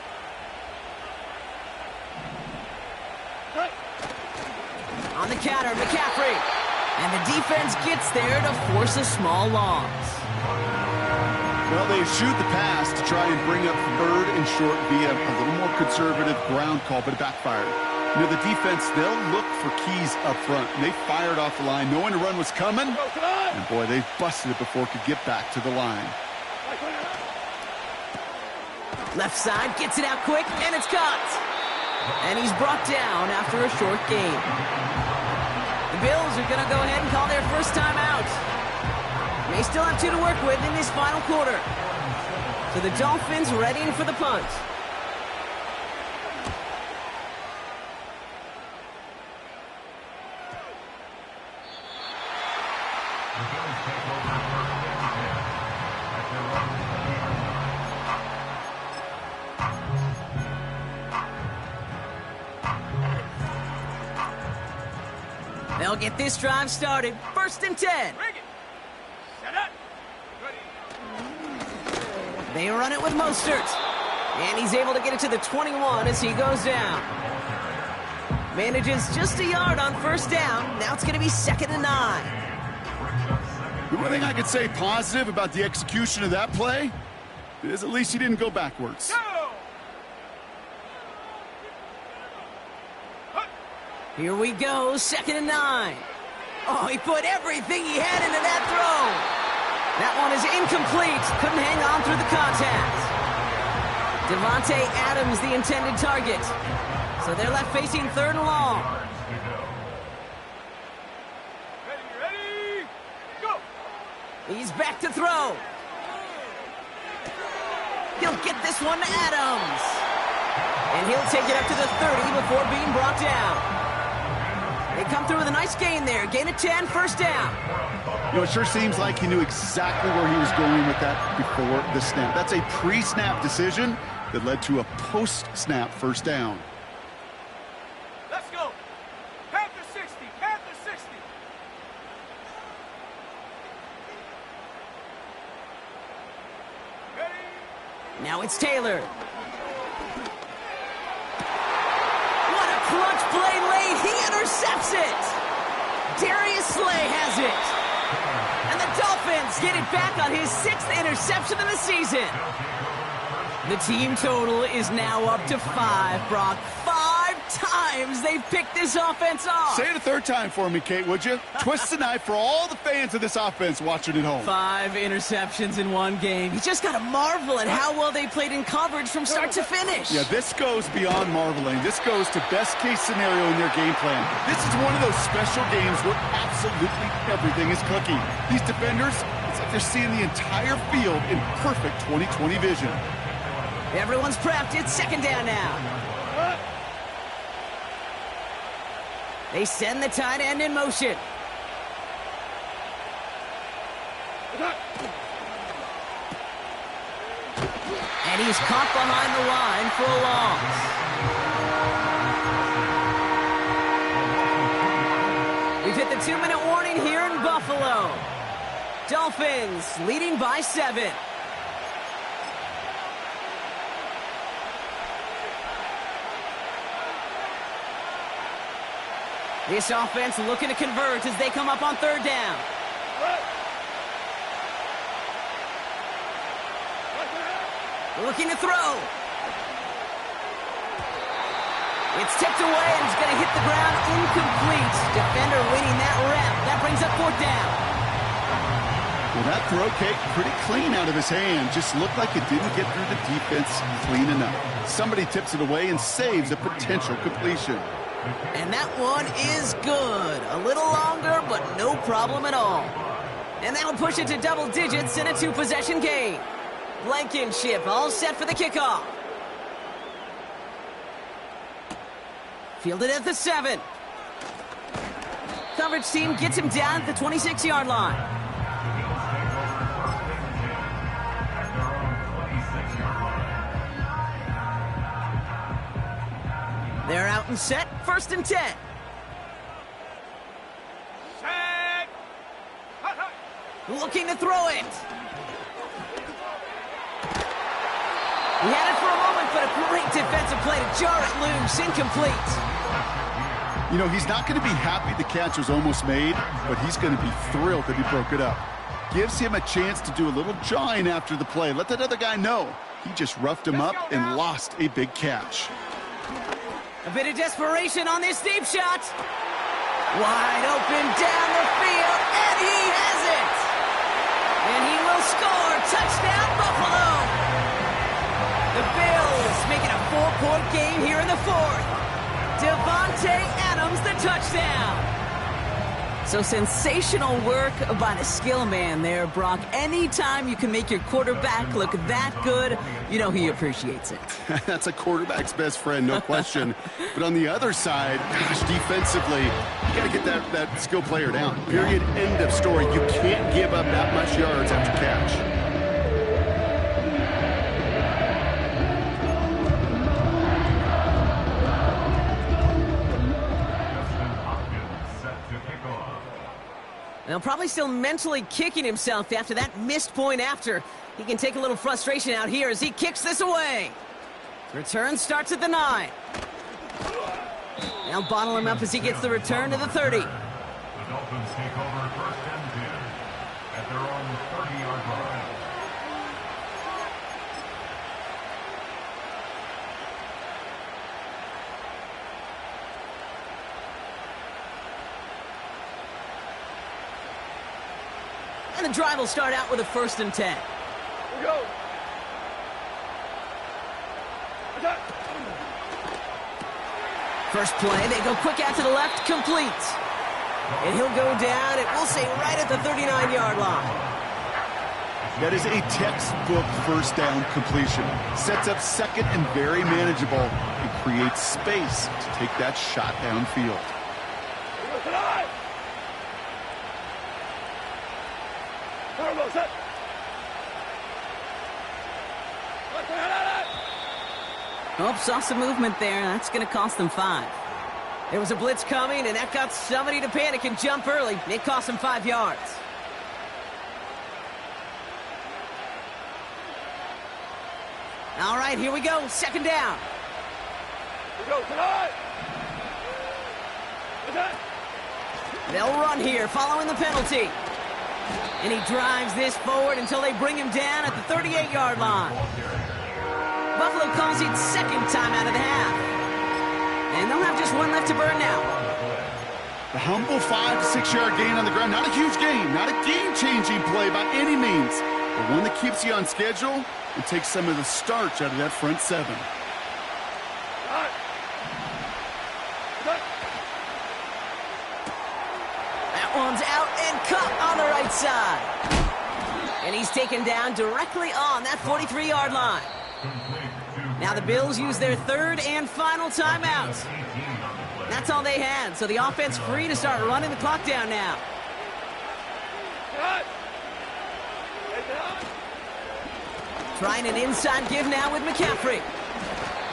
On the counter, McCaffrey. And the defense gets there to force a small loss. Well, they eschewed the pass to try and bring up 3rd and short via a little more conservative ground call, but it backfired. You know, the defense, they'll look for keys up front, and they fired off the line knowing the run was coming. And, boy, they busted it before it could get back to the line. Left side, gets it out quick, and it's caught. And he's brought down after a short gain. The Bills are going to go ahead and call their first timeout. They still have 2 to work with in this final quarter. So the Dolphins readying for the punt. They'll get this drive started. 1st and 10. Bring it. Set up. Ready. They run it with Mostert. And he's able to get it to the 21 as he goes down. Manages just a yard on 1st down. Now it's going to be 2nd and 9. The one thing I could say positive about the execution of that play is at least he didn't go backwards. Go. Here we go, 2nd and 9. Oh, he put everything he had into that throw. That one is incomplete. Couldn't hang on through the contact. Devontae Adams, the intended target. So they're left facing 3rd and long. Ready, go. He's back to throw. He'll get this one to Adams. And he'll take it up to the 30 before being brought down. They come through with a nice gain there. Gain of 10, 1st down. You know, it sure seems like he knew exactly where he was going with that before the snap. That's a pre-snap decision that led to a post-snap 1st down. Let's go. Panther 60. Panther 60. Ready. Now it's Taylor. What a clutch play late. He intercepts it. Darius Slay has it. And the Dolphins get it back on his 6th interception of the season. The team total is now up to 5, Brock. 5 times they've picked this offense off. Say it a 3rd time for me, Kate, would you? Twist the knife for all the fans of this offense watching at home. 5 interceptions in one game. You just got to marvel at how well they played in coverage from start to finish. Yeah, this goes beyond marveling. This goes to best-case scenario in their game plan. This is one of those special games where absolutely everything is clicking. These defenders, it's like they're seeing the entire field in perfect 20/20 vision. Everyone's prepped. It's 2nd down now. They send the tight end in motion. And he's caught behind the line for a loss. We've hit the 2-minute warning here in Buffalo. Dolphins leading by 7. This offense looking to convert as they come up on 3rd down. Looking to throw. It's tipped away and it's going to hit the ground incomplete. Defender winning that rep. That brings up 4th down. Well, that throw, Kate, pretty clean out of his hand. Just looked like it didn't get through the defense clean enough. Somebody tips it away and saves a potential completion. And that one is good. A little longer, but no problem at all. And that'll push it to double digits in a 2-possession game. Blankenship all set for the kickoff. Fielded at the 7. Coverage team gets him down at the 26-yard line. They're out and set. 1st and 10. Set. Hut, hut. Looking to throw it. He had it for a moment, but a great defensive play to jar it loose. Incomplete. You know, he's not going to be happy the catch was almost made, but he's going to be thrilled that he broke it up. Gives him a chance to do a little jawing after the play. Let that other guy know. He just roughed him up and lost a big catch. A bit of desperation on this deep shot. Wide open down the field, and he has it. And he will score. Touchdown, Buffalo. The Bills making a 4-point game here in the 4th. Devontae Adams, the touchdown. So sensational work by the skill man there, Brock. Anytime you can make your quarterback look that good, you know he appreciates it. That's a quarterback's best friend, no question. But on the other side, gosh, defensively, you got to get that skill player down. Period, end of story. You can't give up that much yards after catch. Now, probably still mentally kicking himself after that missed point after. He can take a little frustration out here as he kicks this away. Return starts at the 9. Now bottle him up as he gets the return to the 30. The Dolphins take over first and 10 at their own 30-yard line. And the drive will start out with a 1st and 10. Here we go. Attack. First play, they go quick out to the left, complete. And he'll go down, and we'll say right at the 39-yard line. That is a textbook first down completion. Sets up second and very manageable. It creates space to take that shot downfield. Here we go tonight. Turbo set. Oh, saw some movement there. That's going to cost them 5. There was a blitz coming, and that got somebody to panic and jump early. It cost them 5 yards. All right, here we go. 2nd down. Here we go tonight. Attack. They'll run here, following the penalty. And he drives this forward until they bring him down at the 38-yard line. Buffalo calls it 2nd time out of the half. And they'll have just 1 left to burn now. The humble 5 to 6 yard gain on the ground. Not a huge gain, not a game-changing play by any means, but one that keeps you on schedule and takes some of the starch out of that front 7. Attack. Attack. That one's out and cut on the right side. And he's taken down directly on that 43-yard line. Now the Bills use their 3rd and final timeout. That's all they had, so the offense free to start running the clock down now. Cut. Trying an inside give now with McCaffrey.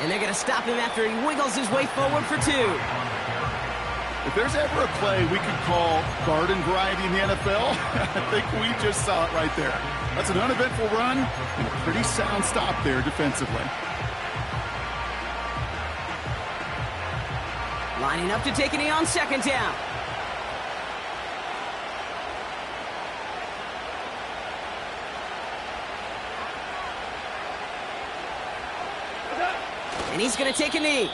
And they're going to stop him after he wiggles his way forward for 2. If there's ever a play we could call garden variety in the NFL, I think we just saw it right there. That's an uneventful run and a pretty sound stop there defensively. Lining up to take a knee on 2nd down. And he's going to take a knee.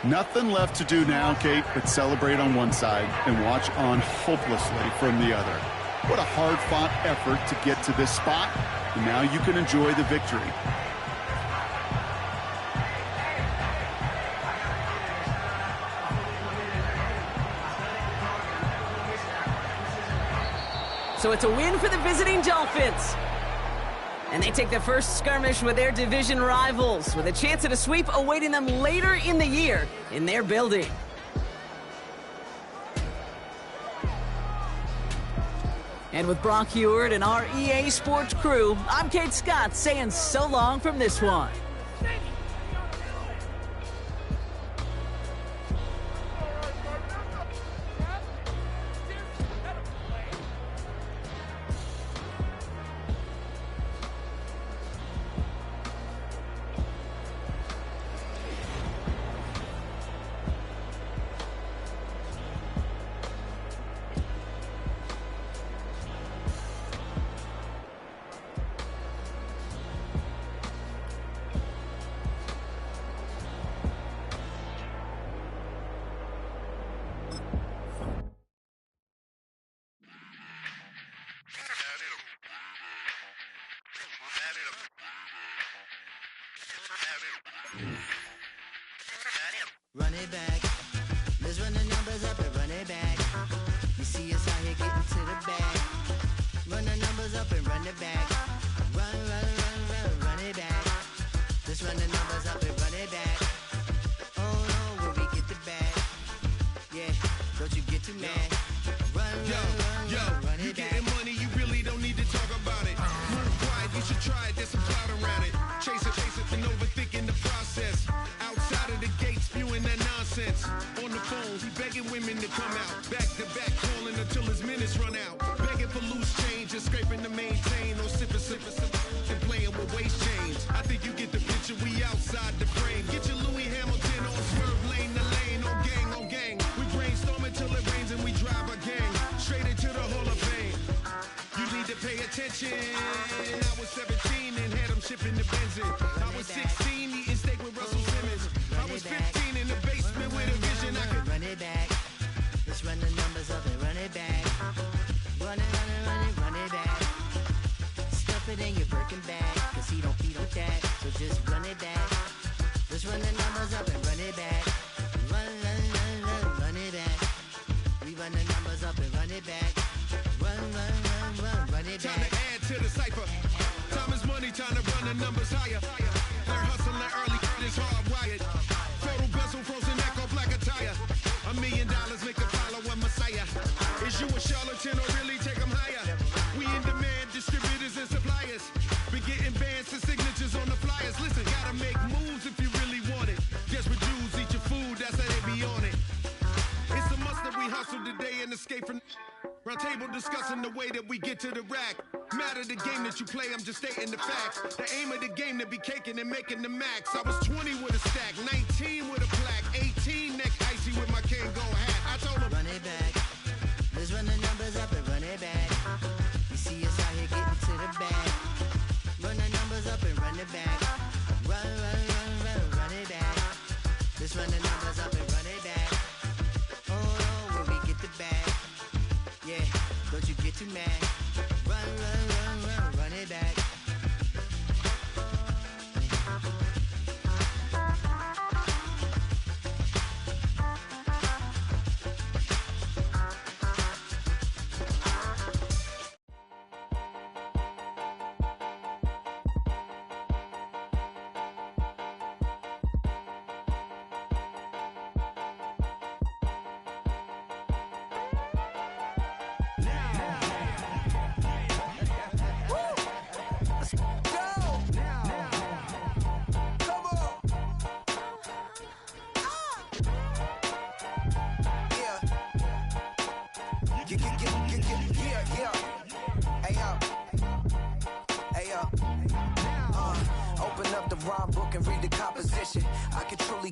Nothing left to do now, Kate, but celebrate on one side and watch on hopelessly from the other. What a hard-fought effort to get to this spot, and now you can enjoy the victory. So it's a win for the visiting Dolphins. And they take the first skirmish with their division rivals, with a chance at a sweep awaiting them later in the year in their building. And with Brock Heward and our EA Sports crew, I'm Kate Scott saying so long from this one. Run it back. Let's run the numbers up and run it back. You see us He begging women to come out, back to back, calling until his minutes run out. Begging for loose change, just scraping to maintain. No sipping, and playing with waist chains. I think you get the picture, we outside the frame. Get your Louis Hamilton on swerve lane to lane, on gang. We brainstorm until it rains and we drive our gang straight into the Hall of Fame. You need to pay attention. I was 17 and had them shipping the Benzin. I was 16 eating steak with Russell Simmons. I was 15 in the basement with a vision. I could run it back. Let's run the numbers up and run it back. Run it back. Stuff it in your Birkin bag, cause he don't feed with that. So just run it back. Let's run the numbers up and run it back. Run it back. We run the numbers up and run it back. Run it back. Time to add to the cipher. Time is money, time to run the numbers higher. Learn hustling early, it's hardwired. Total bezel, frozen neck off like a tire. $1 million make a follow a messiah. Is you a charlatan or really take them higher? We in demand, distributors and suppliers. Been getting bands and signatures on the flyers. Listen, gotta make moves if you really want it. Desperate Jews eat your food, that's how they be on it. It's a must that we hustle today and escape from round table discussing the way that we get to the rack. Matter the game that you play, I'm just stating the facts. The aim of the game to be caking and making the max. I was 20 with a stack, 19 with a plaque, 18 neck icy with my Kango hat. I told him, run it back. Let's run the numbers up and run it back. You see us out here getting to the bag. Run the numbers up and run it back. Run it back. Let's run the numbers up and run it back. Oh, when we get the bag. Yeah, don't you get too mad. Run it back. Open up the rhyme book and read the composition. I can truly